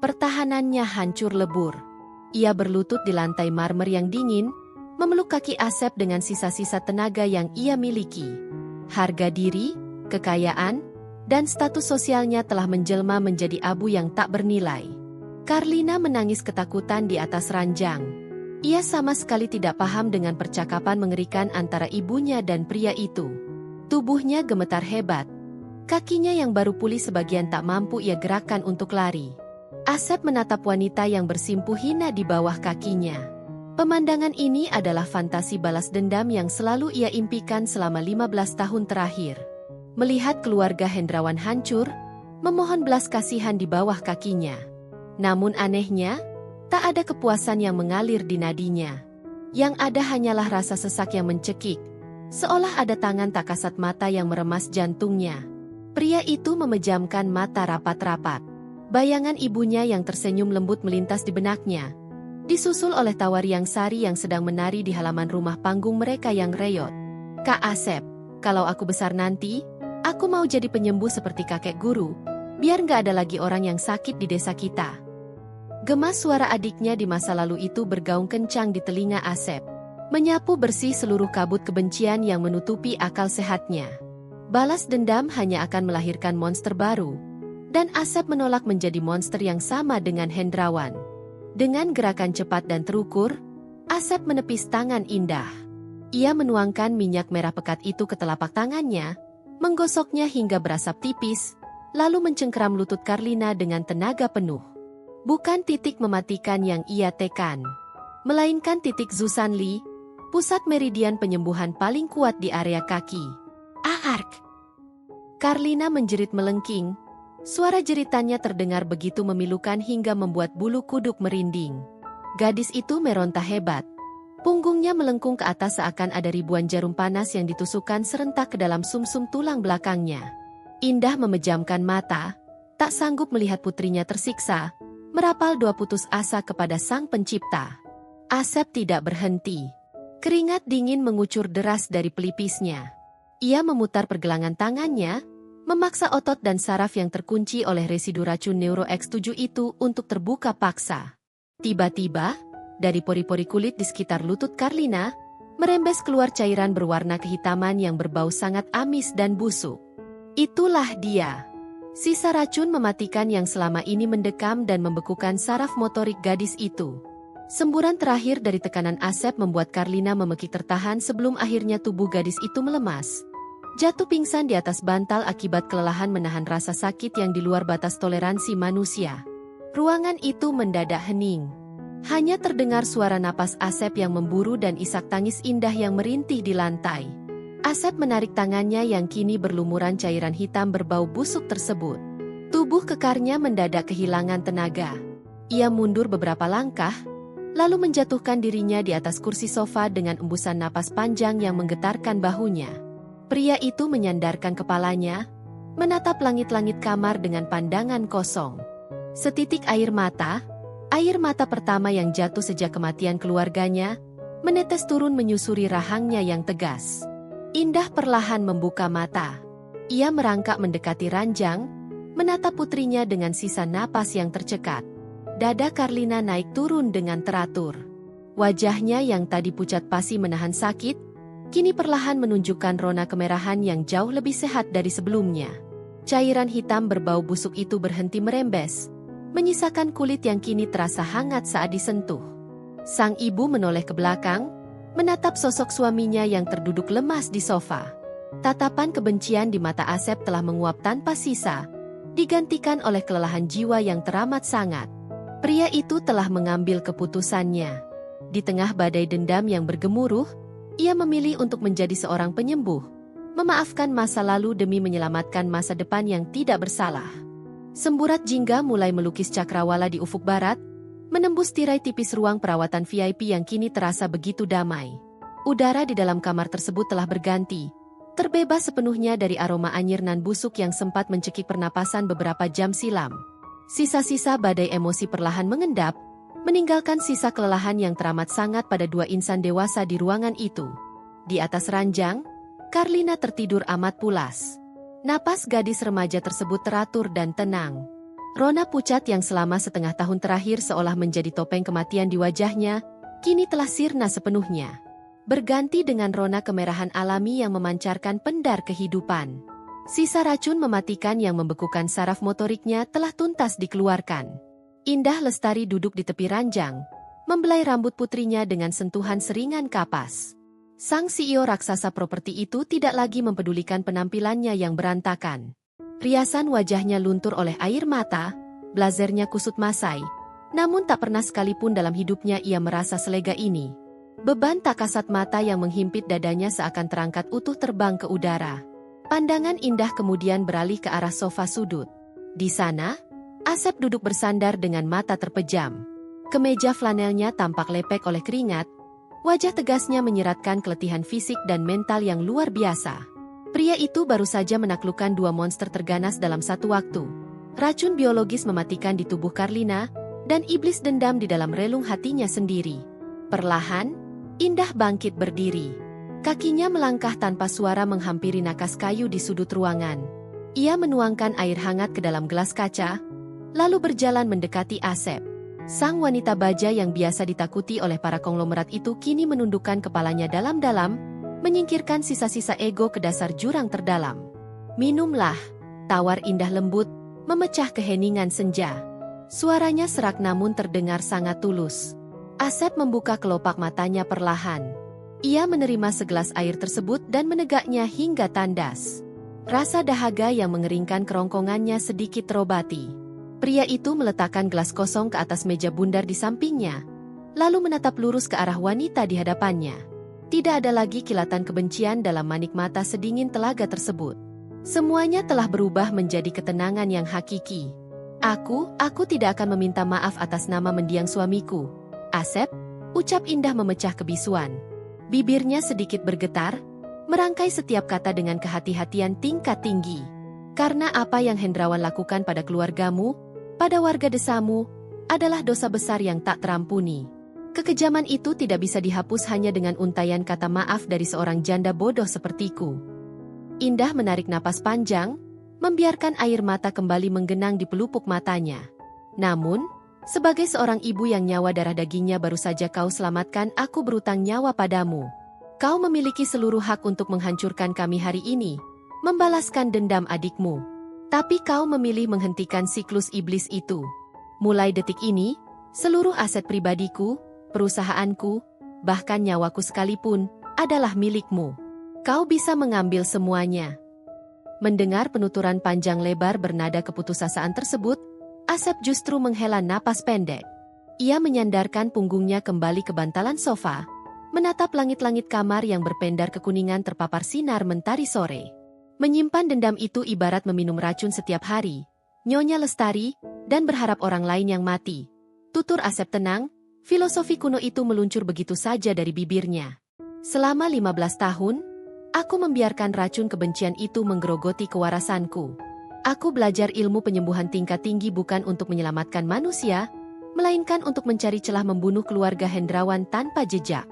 [SPEAKER 2] Pertahanannya hancur lebur. Ia berlutut di lantai marmer yang dingin, memeluk kaki Asep dengan sisa-sisa tenaga yang ia miliki. Harga diri, kekayaan, dan status sosialnya telah menjelma menjadi abu yang tak bernilai. Karlina menangis ketakutan di atas ranjang. Ia sama sekali tidak paham dengan percakapan mengerikan antara ibunya dan pria itu. Tubuhnya gemetar hebat. Kakinya yang baru pulih sebagian tak mampu ia gerakkan untuk lari. Asep menatap wanita yang bersimpuh hina di bawah kakinya. Pemandangan ini adalah fantasi balas dendam yang selalu ia impikan selama 15 tahun terakhir. Melihat keluarga Hendrawan hancur, memohon belas kasihan di bawah kakinya. Namun anehnya, tak ada kepuasan yang mengalir di nadinya. Yang ada hanyalah rasa sesak yang mencekik, seolah ada tangan tak kasat mata yang meremas jantungnya. Pria itu memejamkan mata rapat-rapat. Bayangan ibunya yang tersenyum lembut melintas di benaknya, disusul oleh Tawariang Sari yang sedang menari di halaman rumah panggung mereka yang reyot. Kak Asep, kalau aku besar nanti, aku mau jadi penyembuh seperti kakek guru, biar nggak ada lagi orang yang sakit di desa kita. Gemas suara adiknya di masa lalu itu bergaung kencang di telinga Asep, menyapu bersih seluruh kabut kebencian yang menutupi akal sehatnya. Balas dendam hanya akan melahirkan monster baru, dan Asep menolak menjadi monster yang sama dengan Hendrawan. Dengan gerakan cepat dan terukur, Asep menepis tangan Indah. Ia menuangkan minyak merah pekat itu ke telapak tangannya, menggosoknya hingga berasap tipis, lalu mencengkeram lutut Karlina dengan tenaga penuh. Bukan titik mematikan yang ia tekan, melainkan titik Zusanli, pusat meridian penyembuhan paling kuat di area kaki. Ark! Karlina menjerit melengking. Suara jeritannya terdengar begitu memilukan hingga membuat bulu kuduk merinding. Gadis itu meronta hebat. Punggungnya melengkung ke atas seakan ada ribuan jarum panas yang ditusukkan serentak ke dalam sumsum tulang belakangnya. Indah memejamkan mata, tak sanggup melihat putrinya tersiksa, merapal doa putus asa kepada Sang Pencipta. Asep tidak berhenti. Keringat dingin mengucur deras dari pelipisnya. Ia memutar pergelangan tangannya, memaksa otot dan saraf yang terkunci oleh residu racun Neuro X7 itu untuk terbuka paksa. Tiba-tiba, dari pori-pori kulit di sekitar lutut Karlina, merembes keluar cairan berwarna kehitaman yang berbau sangat amis dan busuk. Itulah dia. Sisa racun mematikan yang selama ini mendekam dan membekukan saraf motorik gadis itu. Semburan terakhir dari tekanan Asep membuat Karlina memekik tertahan sebelum akhirnya tubuh gadis itu melemas. Jatuh pingsan di atas bantal akibat kelelahan menahan rasa sakit yang di luar batas toleransi manusia. Ruangan itu mendadak hening. Hanya terdengar suara napas Asep yang memburu dan isak tangis Indah yang merintih di lantai. Asep menarik tangannya yang kini berlumuran cairan hitam berbau busuk tersebut. Tubuh kekarnya mendadak kehilangan tenaga. Ia mundur beberapa langkah, lalu menjatuhkan dirinya di atas kursi sofa dengan embusan napas panjang yang menggetarkan bahunya. Pria itu menyandarkan kepalanya, menatap langit-langit kamar dengan pandangan kosong. Setitik air mata pertama yang jatuh sejak kematian keluarganya, menetes turun menyusuri rahangnya yang tegas. Indah perlahan membuka mata. Ia merangkak mendekati ranjang, menatap putrinya dengan sisa napas yang tercekat. Dada Karlina naik turun dengan teratur. Wajahnya yang tadi pucat pasi menahan sakit, kini perlahan menunjukkan rona kemerahan yang jauh lebih sehat dari sebelumnya. Cairan hitam berbau busuk itu berhenti merembes, menyisakan kulit yang kini terasa hangat saat disentuh. Sang ibu menoleh ke belakang, menatap sosok suaminya yang terduduk lemas di sofa. Tatapan kebencian di mata Asep telah menguap tanpa sisa, digantikan oleh kelelahan jiwa yang teramat sangat. Pria itu telah mengambil keputusannya. Di tengah badai dendam yang bergemuruh, ia memilih untuk menjadi seorang penyembuh, memaafkan masa lalu demi menyelamatkan masa depan yang tidak bersalah. Semburat jingga mulai melukis cakrawala di ufuk barat, menembus tirai tipis ruang perawatan VIP yang kini terasa begitu damai. Udara di dalam kamar tersebut telah berganti, terbebas sepenuhnya dari aroma anyir nan busuk yang sempat mencekik pernapasan beberapa jam silam. Sisa-sisa badai emosi perlahan mengendap, meninggalkan sisa kelelahan yang teramat sangat pada dua insan dewasa di ruangan itu. Di atas ranjang, Karlina tertidur amat pulas. Napas gadis remaja tersebut teratur dan tenang. Rona pucat yang selama setengah tahun terakhir seolah menjadi topeng kematian di wajahnya, kini telah sirna sepenuhnya. Berganti dengan rona kemerahan alami yang memancarkan pendar kehidupan. Sisa racun mematikan yang membekukan saraf motoriknya telah tuntas dikeluarkan. Indah Lestari duduk di tepi ranjang, membelai rambut putrinya dengan sentuhan seringan kapas. Sang CEO raksasa properti itu tidak lagi mempedulikan penampilannya yang berantakan. Riasan wajahnya luntur oleh air mata, blazernya kusut masai, namun tak pernah sekalipun dalam hidupnya ia merasa selega ini. Beban tak kasat mata yang menghimpit dadanya seakan terangkat utuh terbang ke udara. Pandangan Indah kemudian beralih ke arah sofa sudut. Di sana, Asep duduk bersandar dengan mata terpejam. Kemeja flanelnya tampak lepek oleh keringat, wajah tegasnya menyeratkan keletihan fisik dan mental yang luar biasa. Pria itu baru saja menaklukkan dua monster terganas dalam satu waktu. Racun biologis mematikan di tubuh Karlina, dan iblis dendam di dalam relung hatinya sendiri. Perlahan, Indah bangkit berdiri. Kakinya melangkah tanpa suara menghampiri nakas kayu di sudut ruangan. Ia menuangkan air hangat ke dalam gelas kaca, lalu berjalan mendekati Asep. Sang wanita baja yang biasa ditakuti oleh para konglomerat itu kini menundukkan kepalanya dalam-dalam, menyingkirkan sisa-sisa ego ke dasar jurang terdalam. "Minumlah," tawar Indah lembut, memecah keheningan senja. Suaranya serak namun terdengar sangat tulus. Asep membuka kelopak matanya perlahan. Ia menerima segelas air tersebut dan menegaknya hingga tandas. Rasa dahaga yang mengeringkan kerongkongannya sedikit terobati. Pria itu meletakkan gelas kosong ke atas meja bundar di sampingnya, lalu menatap lurus ke arah wanita di hadapannya. Tidak ada lagi kilatan kebencian dalam manik mata sedingin telaga tersebut. Semuanya telah berubah menjadi ketenangan yang hakiki. Aku tidak akan meminta maaf atas nama mendiang suamiku. Asep, ucap Indah memecah kebisuan. Bibirnya sedikit bergetar, merangkai setiap kata dengan kehati-hatian tingkat tinggi. Karena apa yang Hendrawan lakukan pada keluargamu, pada warga desamu, adalah dosa besar yang tak terampuni. Kekejaman itu tidak bisa dihapus hanya dengan untaian kata maaf dari seorang janda bodoh sepertiku. Indah menarik napas panjang, membiarkan air mata kembali menggenang di pelupuk matanya. Namun, sebagai seorang ibu yang nyawa darah dagingnya baru saja kau selamatkan, aku berutang nyawa padamu. Kau memiliki seluruh hak untuk menghancurkan kami hari ini, membalaskan dendam adikmu. Tapi kau memilih menghentikan siklus iblis itu. Mulai detik ini, seluruh aset pribadiku, perusahaanku, bahkan nyawaku sekalipun, adalah milikmu. Kau bisa mengambil semuanya. Mendengar penuturan panjang lebar bernada keputusasaan tersebut, Asep justru menghela napas pendek. Ia menyandarkan punggungnya kembali ke bantalan sofa, menatap langit-langit kamar yang berpendar kekuningan terpapar sinar mentari sore. Menyimpan dendam itu ibarat meminum racun setiap hari, Nyonya Lestari, dan berharap orang lain yang mati. Tutur Asep tenang, filosofi kuno itu meluncur begitu saja dari bibirnya. Selama 15 tahun, aku membiarkan racun kebencian itu menggerogoti kewarasanku. Aku belajar ilmu penyembuhan tingkat tinggi bukan untuk menyelamatkan manusia, melainkan untuk mencari celah membunuh keluarga Hendrawan tanpa jejak.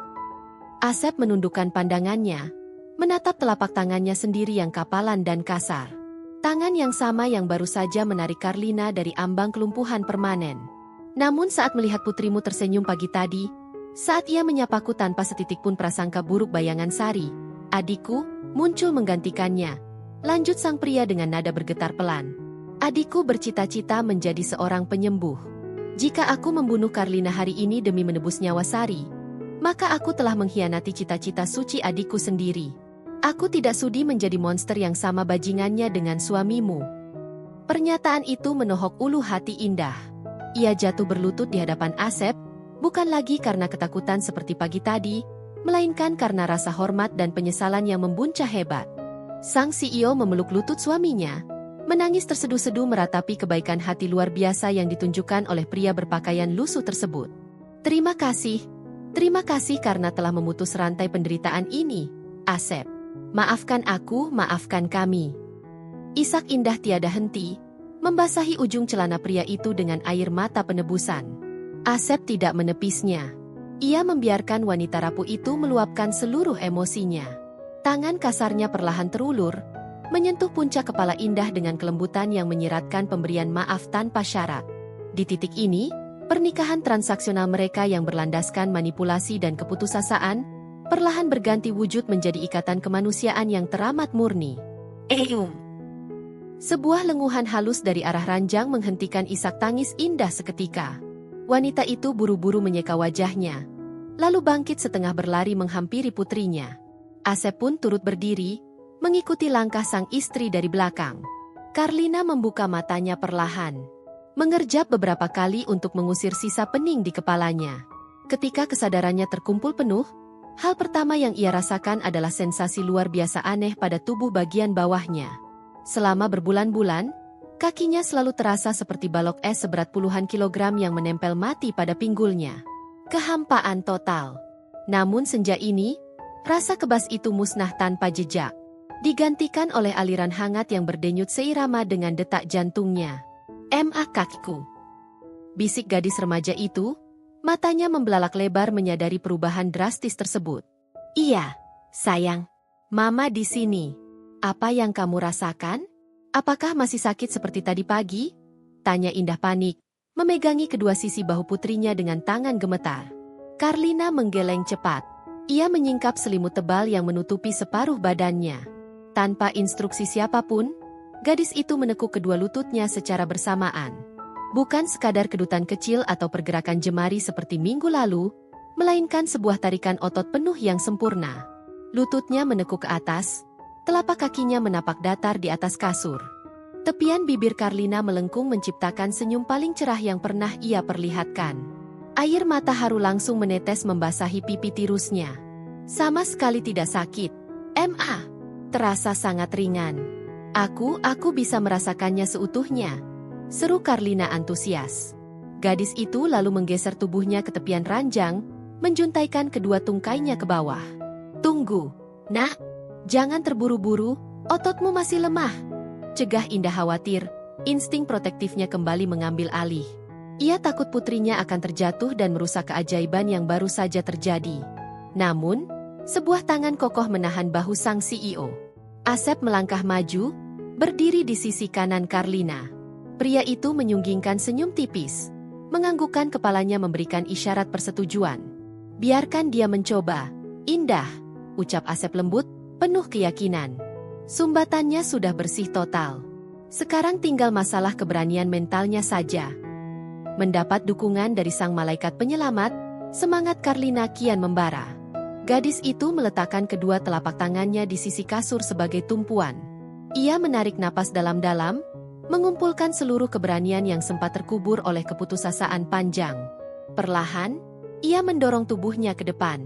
[SPEAKER 2] Asep menundukkan pandangannya, menatap telapak tangannya sendiri yang kapalan dan kasar. Tangan yang sama yang baru saja menarik Karlina dari ambang kelumpuhan permanen. Namun saat melihat putrimu tersenyum pagi tadi, saat ia menyapaku tanpa setitik pun prasangka buruk bayangan Sari, adikku, muncul menggantikannya. Lanjut sang pria dengan nada bergetar pelan. Adikku bercita-cita menjadi seorang penyembuh. Jika aku membunuh Karlina hari ini demi menebus nyawa Sari, maka aku telah mengkhianati cita-cita suci adikku sendiri. Aku tidak sudi menjadi monster yang sama bajingannya dengan suamimu. Pernyataan itu menohok ulu hati Indah. Ia jatuh berlutut di hadapan Asep, bukan lagi karena ketakutan seperti pagi tadi, melainkan karena rasa hormat dan penyesalan yang membuncah hebat. Sang CEO memeluk lutut suaminya, menangis terseduh-seduh meratapi kebaikan hati luar biasa yang ditunjukkan oleh pria berpakaian lusuh tersebut. Terima kasih karena telah memutus rantai penderitaan ini, Asep. Maafkan aku, maafkan kami. Isak indah tiada henti, membasahi ujung celana pria itu dengan air mata penebusan. Asep tidak menepisnya. Ia membiarkan wanita rapuh itu meluapkan seluruh emosinya. Tangan kasarnya perlahan terulur, menyentuh puncak kepala indah dengan kelembutan yang menyiratkan pemberian maaf tanpa syarat. Di titik ini, pernikahan transaksional mereka yang berlandaskan manipulasi dan keputusasaan, perlahan berganti wujud menjadi ikatan kemanusiaan yang teramat murni. Sebuah lenguhan halus dari arah ranjang menghentikan isak tangis indah seketika. Wanita itu buru-buru menyeka wajahnya, lalu bangkit setengah berlari menghampiri putrinya. Asep pun turut berdiri, mengikuti langkah sang istri dari belakang. Karlina membuka matanya perlahan, mengerjap beberapa kali untuk mengusir sisa pening di kepalanya. Ketika kesadarannya terkumpul penuh, hal pertama yang ia rasakan adalah sensasi luar biasa aneh pada tubuh bagian bawahnya. Selama berbulan-bulan, kakinya selalu terasa seperti balok es seberat puluhan kilogram yang menempel mati pada pinggulnya. Kehampaan total. Namun senja ini, rasa kebas itu musnah tanpa jejak, digantikan oleh aliran hangat yang berdenyut seirama dengan detak jantungnya. Kakiku. Bisik gadis remaja itu, matanya membelalak lebar menyadari perubahan drastis tersebut. Iya, sayang. Mama di sini. Apa yang kamu rasakan? Apakah masih sakit seperti tadi pagi? Tanya Indah panik, memegangi kedua sisi bahu putrinya dengan tangan gemetar. Karlina menggeleng cepat. Ia menyingkap selimut tebal yang menutupi separuh badannya. Tanpa instruksi siapapun, gadis itu menekuk kedua lututnya secara bersamaan. Bukan sekadar kedutan kecil atau pergerakan jemari seperti minggu lalu, melainkan sebuah tarikan otot penuh yang sempurna. Lututnya menekuk ke atas, telapak kakinya menapak datar di atas kasur. Tepian bibir Karlina melengkung menciptakan senyum paling cerah yang pernah ia perlihatkan. Air mata haru langsung menetes membasahi pipi tirusnya. Sama sekali tidak sakit. Terasa sangat ringan. Aku bisa merasakannya seutuhnya, seru Karlina antusias. Gadis itu lalu menggeser tubuhnya ke tepian ranjang, menjuntaikan kedua tungkainya ke bawah. Tunggu, nak. Jangan terburu-buru, ototmu masih lemah. Cegah Indah khawatir, insting protektifnya kembali mengambil alih. Ia takut putrinya akan terjatuh dan merusak keajaiban yang baru saja terjadi. Namun, sebuah tangan kokoh menahan bahu sang CEO. Asep melangkah maju, berdiri di sisi kanan Karlina. Pria itu menyunggingkan senyum tipis, menganggukkan kepalanya memberikan isyarat persetujuan. Biarkan dia mencoba, Indah, ucap Asep lembut, penuh keyakinan. Sumbatannya sudah bersih total. Sekarang tinggal masalah keberanian mentalnya saja. Mendapat dukungan dari sang malaikat penyelamat, semangat Karlina kian membara. Gadis itu meletakkan kedua telapak tangannya di sisi kasur sebagai tumpuan. Ia menarik napas dalam-dalam, mengumpulkan seluruh keberanian yang sempat terkubur oleh keputusasaan panjang. Perlahan, ia mendorong tubuhnya ke depan.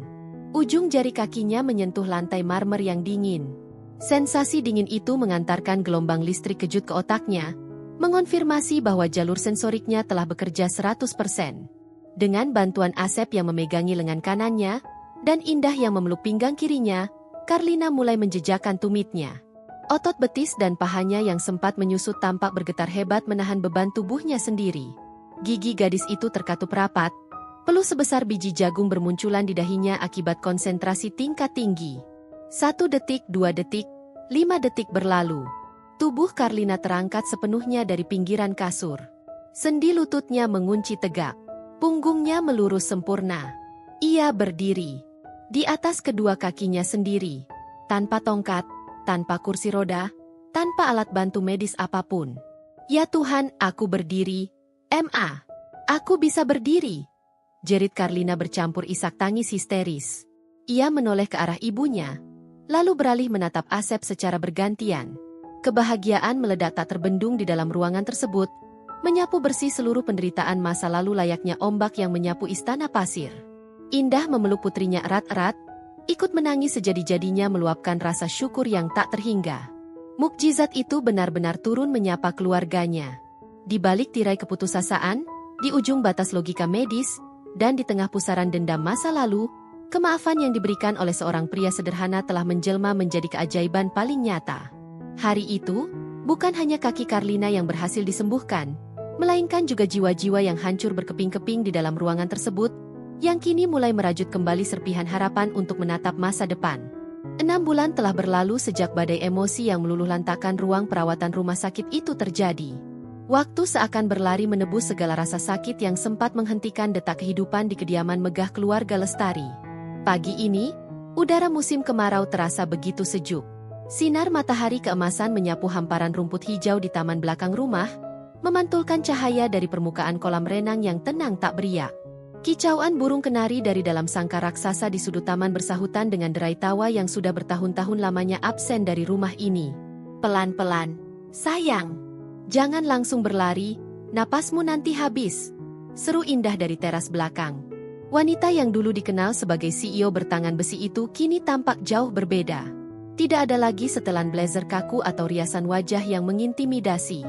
[SPEAKER 2] Ujung jari kakinya menyentuh lantai marmer yang dingin. Sensasi dingin itu mengantarkan gelombang listrik kejut ke otaknya, mengonfirmasi bahwa jalur sensoriknya telah bekerja 100%. Dengan bantuan Asep yang memegangi lengan kanannya, dan Indah yang memeluk pinggang kirinya, Karlina mulai menjejakkan tumitnya. Otot betis dan pahanya yang sempat menyusut tampak bergetar hebat menahan beban tubuhnya sendiri. Gigi gadis itu terkatup rapat, peluh sebesar biji jagung bermunculan di dahinya akibat konsentrasi tingkat tinggi. 1 detik, 2 detik, 5 detik berlalu. Tubuh Karlina terangkat sepenuhnya dari pinggiran kasur. Sendi lututnya mengunci tegak. Punggungnya melurus sempurna. Ia berdiri di atas kedua kakinya sendiri, tanpa tongkat, tanpa kursi roda, tanpa alat bantu medis apapun. Ya Tuhan, aku berdiri. Aku bisa berdiri. Jerit Karlina bercampur isak tangis histeris. Ia menoleh ke arah ibunya, lalu beralih menatap Asep secara bergantian. Kebahagiaan meledak tak terbendung di dalam ruangan tersebut, menyapu bersih seluruh penderitaan masa lalu layaknya ombak yang menyapu istana pasir. Indah memeluk putrinya erat-erat, ikut menangis sejadi-jadinya meluapkan rasa syukur yang tak terhingga. Mukjizat itu benar-benar turun menyapa keluarganya. Di balik tirai keputusasaan, di ujung batas logika medis, dan di tengah pusaran dendam masa lalu, kemaafan yang diberikan oleh seorang pria sederhana telah menjelma menjadi keajaiban paling nyata. Hari itu, bukan hanya kaki Karlina yang berhasil disembuhkan, melainkan juga jiwa-jiwa yang hancur berkeping-keping di dalam ruangan tersebut, yang kini mulai merajut kembali serpihan harapan untuk menatap masa depan. 6 bulan telah berlalu sejak badai emosi yang meluluhlantakkan ruang perawatan rumah sakit itu terjadi. Waktu seakan berlari menebus segala rasa sakit yang sempat menghentikan detak kehidupan di kediaman megah keluarga Lestari. Pagi ini, udara musim kemarau terasa begitu sejuk. Sinar matahari keemasan menyapu hamparan rumput hijau di taman belakang rumah, memantulkan cahaya dari permukaan kolam renang yang tenang tak beriak. Kicauan burung kenari dari dalam sangkar raksasa di sudut taman bersahutan dengan derai tawa yang sudah bertahun-tahun lamanya absen dari rumah ini. Pelan-pelan, sayang. Jangan langsung berlari, napasmu nanti habis. Seru Indah dari teras belakang. Wanita yang dulu dikenal sebagai CEO bertangan besi itu kini tampak jauh berbeda. Tidak ada lagi setelan blazer kaku atau riasan wajah yang mengintimidasi.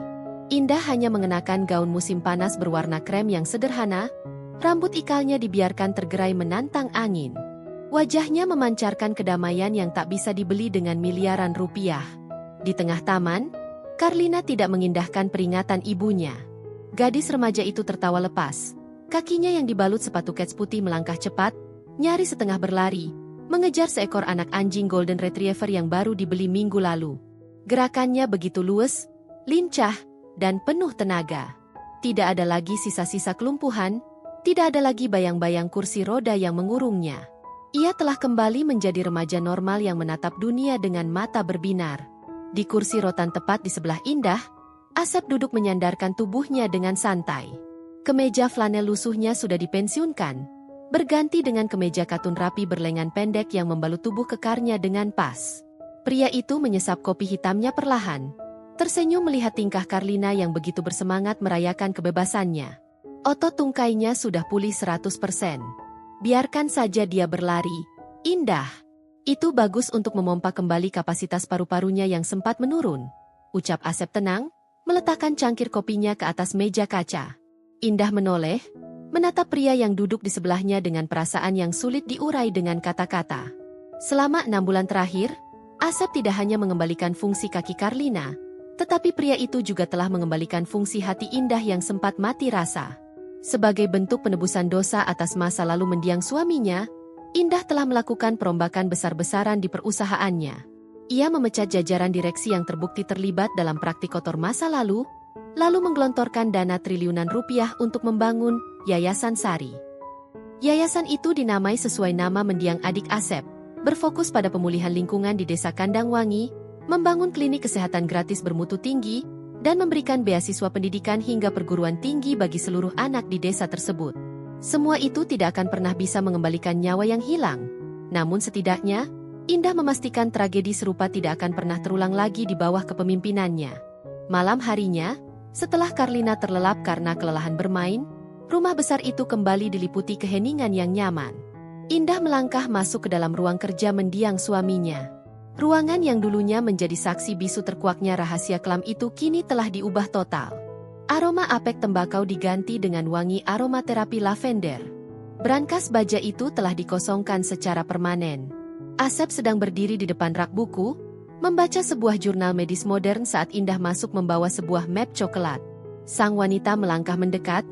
[SPEAKER 2] Indah hanya mengenakan gaun musim panas berwarna krem yang sederhana. Rambut ikalnya dibiarkan tergerai menantang angin. Wajahnya memancarkan kedamaian yang tak bisa dibeli dengan miliaran rupiah. Di tengah taman, Karlina tidak mengindahkan peringatan ibunya. Gadis remaja itu tertawa lepas. Kakinya yang dibalut sepatu kets putih melangkah cepat, nyaris setengah berlari, mengejar seekor anak anjing Golden Retriever yang baru dibeli minggu lalu. Gerakannya begitu luwes, lincah, dan penuh tenaga. Tidak ada lagi sisa-sisa kelumpuhan, tidak ada lagi bayang-bayang kursi roda yang mengurungnya. Ia telah kembali menjadi remaja normal yang menatap dunia dengan mata berbinar. Di kursi rotan tepat di sebelah Indah, Asep duduk menyandarkan tubuhnya dengan santai. Kemeja flanel lusuhnya sudah dipensiunkan, berganti dengan kemeja katun rapi berlengan pendek yang membalut tubuh kekarnya dengan pas. Pria itu menyesap kopi hitamnya perlahan, tersenyum melihat tingkah Karlina yang begitu bersemangat merayakan kebebasannya. Otot tungkainya sudah pulih 100%. Biarkan saja dia berlari. Indah. Itu bagus untuk memompa kembali kapasitas paru-parunya yang sempat menurun. Ucap Asep tenang, meletakkan cangkir kopinya ke atas meja kaca. Indah menoleh, menatap pria yang duduk di sebelahnya dengan perasaan yang sulit diurai dengan kata-kata. Selama 6 bulan terakhir, Asep tidak hanya mengembalikan fungsi kaki Karlina, tetapi pria itu juga telah mengembalikan fungsi hati Indah yang sempat mati rasa. Sebagai bentuk penebusan dosa atas masa lalu mendiang suaminya, Indah telah melakukan perombakan besar-besaran di perusahaannya. Ia memecat jajaran direksi yang terbukti terlibat dalam praktik kotor masa lalu menggelontorkan dana triliunan rupiah untuk membangun Yayasan Sari. Yayasan itu dinamai sesuai nama mendiang adik Asep, berfokus pada pemulihan lingkungan di Desa Kandangwangi, membangun klinik kesehatan gratis bermutu tinggi, dan memberikan beasiswa pendidikan hingga perguruan tinggi bagi seluruh anak di desa tersebut. Semua itu tidak akan pernah bisa mengembalikan nyawa yang hilang. Namun setidaknya, Indah memastikan tragedi serupa tidak akan pernah terulang lagi di bawah kepemimpinannya. Malam harinya, setelah Karlina terlelap karena kelelahan bermain, rumah besar itu kembali diliputi keheningan yang nyaman. Indah melangkah masuk ke dalam ruang kerja mendiang suaminya. Ruangan yang dulunya menjadi saksi bisu terkuaknya rahasia kelam itu kini telah diubah total. Aroma apek tembakau diganti dengan wangi aromaterapi lavender. Brankas baja itu telah dikosongkan secara permanen. Asep sedang berdiri di depan rak buku, membaca sebuah jurnal medis modern saat Indah masuk membawa sebuah map coklat. Sang wanita melangkah mendekat,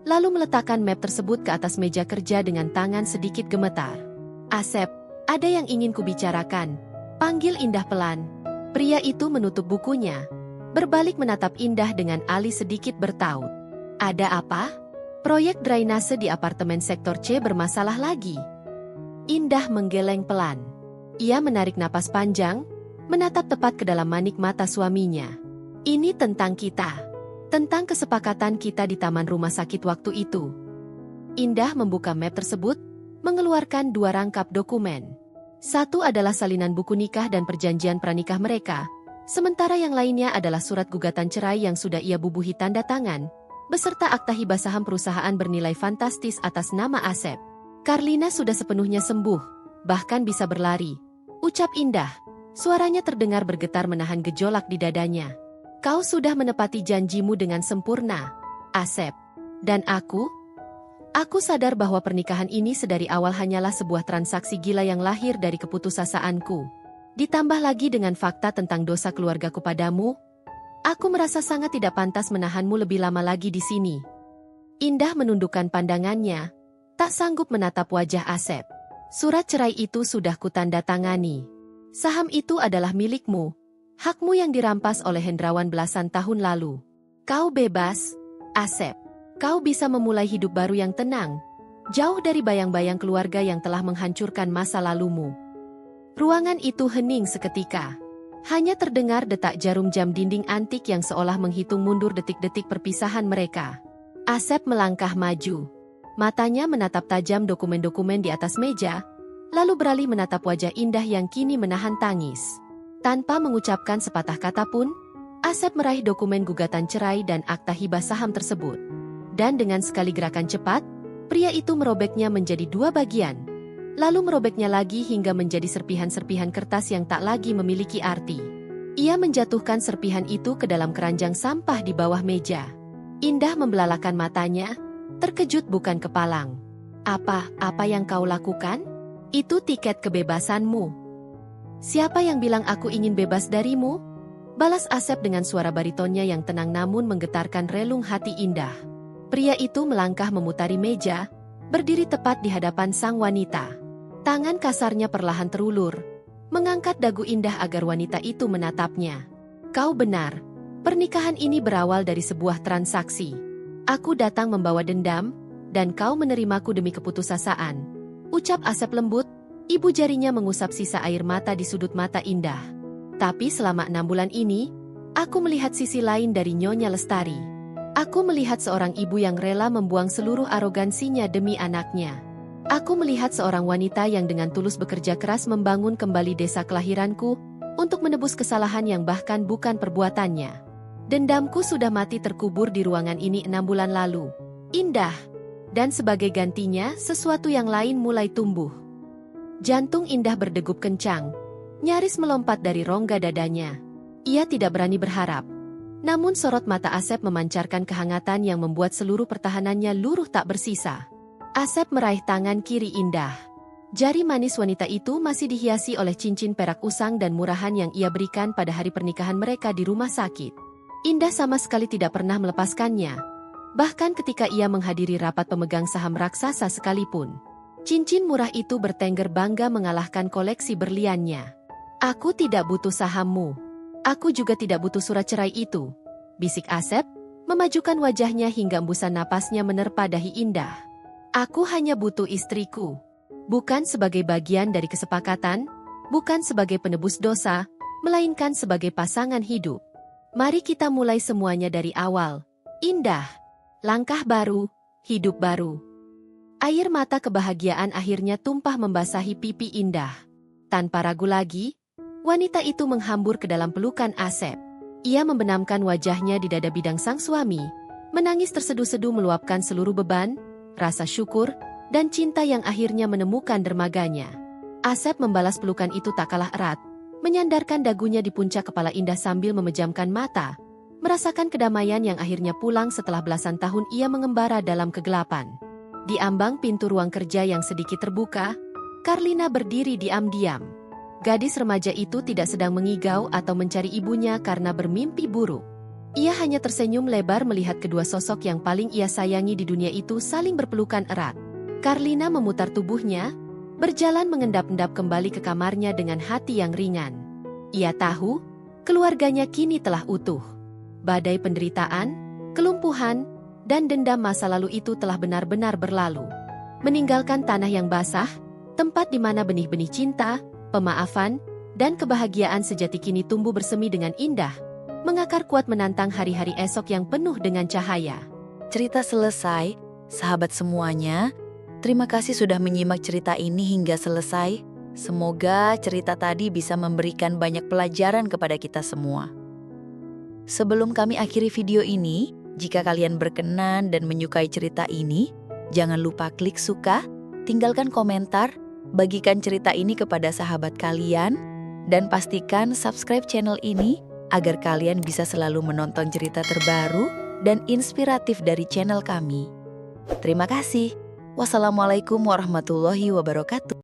[SPEAKER 2] lalu meletakkan map tersebut ke atas meja kerja dengan tangan sedikit gemetar. Asep, ada yang ingin kubicarakan. Panggil Indah pelan. Pria itu menutup bukunya, berbalik menatap Indah dengan alis sedikit bertaut. Ada apa? Proyek drainase di apartemen sektor C bermasalah lagi. Indah menggeleng pelan. Ia menarik napas panjang, menatap tepat ke dalam manik mata suaminya. Ini tentang kita. Tentang kesepakatan kita di taman rumah sakit waktu itu. Indah membuka map tersebut, mengeluarkan 2 rangkap dokumen. Satu adalah salinan buku nikah dan perjanjian pranikah mereka, sementara yang lainnya adalah surat gugatan cerai yang sudah ia bubuhi tanda tangan, beserta akta hibah saham perusahaan bernilai fantastis atas nama Asep. Karlina sudah sepenuhnya sembuh, bahkan bisa berlari. Ucap Indah, Suaranya terdengar bergetar menahan gejolak di dadanya. Kau sudah menepati janjimu dengan sempurna, Asep. Dan aku? Aku sadar bahwa pernikahan ini sedari awal hanyalah sebuah transaksi gila yang lahir dari keputusasaanku. Ditambah lagi dengan fakta tentang dosa keluargaku padamu, aku merasa sangat tidak pantas menahanmu lebih lama lagi di sini. Indah menundukkan pandangannya, tak sanggup menatap wajah Asep. Surat cerai itu sudah kutandatangani. Saham itu adalah milikmu, hakmu yang dirampas oleh Hendrawan belasan tahun lalu. Kau bebas, Asep. Kau bisa memulai hidup baru yang tenang, jauh dari bayang-bayang keluarga yang telah menghancurkan masa lalumu. Ruangan itu hening seketika. Hanya terdengar detak jarum jam dinding antik yang seolah menghitung mundur detik-detik perpisahan mereka. Asep melangkah maju. Matanya menatap tajam dokumen-dokumen di atas meja, lalu beralih menatap wajah Indah yang kini menahan tangis. Tanpa mengucapkan sepatah kata pun, Asep meraih dokumen gugatan cerai dan akta hibah saham tersebut. Dan dengan sekali gerakan cepat, pria itu merobeknya menjadi dua bagian. Lalu merobeknya lagi hingga menjadi serpihan-serpihan kertas yang tak lagi memiliki arti. Ia menjatuhkan serpihan itu ke dalam keranjang sampah di bawah meja. Indah membelalakan matanya, terkejut bukan kepalang. Apa yang kau lakukan? Itu tiket kebebasanmu. Siapa yang bilang aku ingin bebas darimu? Balas Asep dengan suara baritonnya yang tenang namun menggetarkan relung hati Indah. Pria itu melangkah memutari meja, berdiri tepat di hadapan sang wanita. Tangan kasarnya perlahan terulur, mengangkat dagu Indah agar wanita itu menatapnya. Kau benar, pernikahan ini berawal dari sebuah transaksi. Aku datang membawa dendam, dan kau menerimaku demi keputusasaan. Ucap Asep lembut, ibu jarinya mengusap sisa air mata di sudut mata Indah. Tapi selama 6 bulan ini, aku melihat sisi lain dari Nyonya Lestari. Aku melihat seorang ibu yang rela membuang seluruh arogansinya demi anaknya. Aku melihat seorang wanita yang dengan tulus bekerja keras membangun kembali desa kelahiranku untuk menebus kesalahan yang bahkan bukan perbuatannya. Dendamku sudah mati terkubur di ruangan ini 6 bulan lalu. Indah. Dan sebagai gantinya, sesuatu yang lain mulai tumbuh. Jantung Indah berdegup kencang, nyaris melompat dari rongga dadanya. Ia tidak berani berharap. Namun sorot mata Asep memancarkan kehangatan yang membuat seluruh pertahanannya luruh tak bersisa. Asep meraih tangan kiri Indah. Jari manis wanita itu masih dihiasi oleh cincin perak usang dan murahan yang ia berikan pada hari pernikahan mereka di rumah sakit. Indah sama sekali tidak pernah melepaskannya. Bahkan ketika ia menghadiri rapat pemegang saham raksasa sekalipun. Cincin murah itu bertengger bangga mengalahkan koleksi berliannya. Aku tidak butuh sahammu. Aku juga tidak butuh surat cerai itu, bisik Asep, memajukan wajahnya hingga embusan napasnya menerpa dahi Indah. Aku hanya butuh istriku. Bukan sebagai bagian dari kesepakatan, bukan sebagai penebus dosa, melainkan sebagai pasangan hidup. Mari kita mulai semuanya dari awal. Indah. Langkah baru, hidup baru. Air mata kebahagiaan akhirnya tumpah membasahi pipi Indah. Tanpa ragu lagi, wanita itu menghambur ke dalam pelukan Asep. Ia membenamkan wajahnya di dada bidang sang suami, menangis terseduh-seduh meluapkan seluruh beban, rasa syukur, dan cinta yang akhirnya menemukan dermaganya. Asep membalas pelukan itu tak kalah erat, menyandarkan dagunya di puncak kepala Indah sambil memejamkan mata, merasakan kedamaian yang akhirnya pulang setelah belasan tahun ia mengembara dalam kegelapan. Di ambang pintu ruang kerja yang sedikit terbuka, Karlina berdiri diam-diam. Gadis remaja itu tidak sedang mengigau atau mencari ibunya karena bermimpi buruk. Ia hanya tersenyum lebar melihat kedua sosok yang paling ia sayangi di dunia itu saling berpelukan erat. Karlina memutar tubuhnya, berjalan mengendap-endap kembali ke kamarnya dengan hati yang ringan. Ia tahu, keluarganya kini telah utuh. Badai penderitaan, kelumpuhan, dan dendam masa lalu itu telah benar-benar berlalu. Meninggalkan tanah yang basah, tempat di mana benih-benih cinta, pemaafan, dan kebahagiaan sejati kini tumbuh bersemi dengan indah, mengakar kuat menantang hari-hari esok yang penuh dengan cahaya.
[SPEAKER 3] Cerita selesai, sahabat semuanya. Terima kasih sudah menyimak cerita ini hingga selesai. Semoga cerita tadi bisa memberikan banyak pelajaran kepada kita semua. Sebelum kami akhiri video ini, jika kalian berkenan dan menyukai cerita ini, jangan lupa klik suka, tinggalkan komentar, bagikan cerita ini kepada sahabat kalian, Dan pastikan subscribe channel ini agar kalian bisa selalu menonton cerita terbaru dan inspiratif dari channel kami. Terima kasih. Wassalamualaikum warahmatullahi wabarakatuh.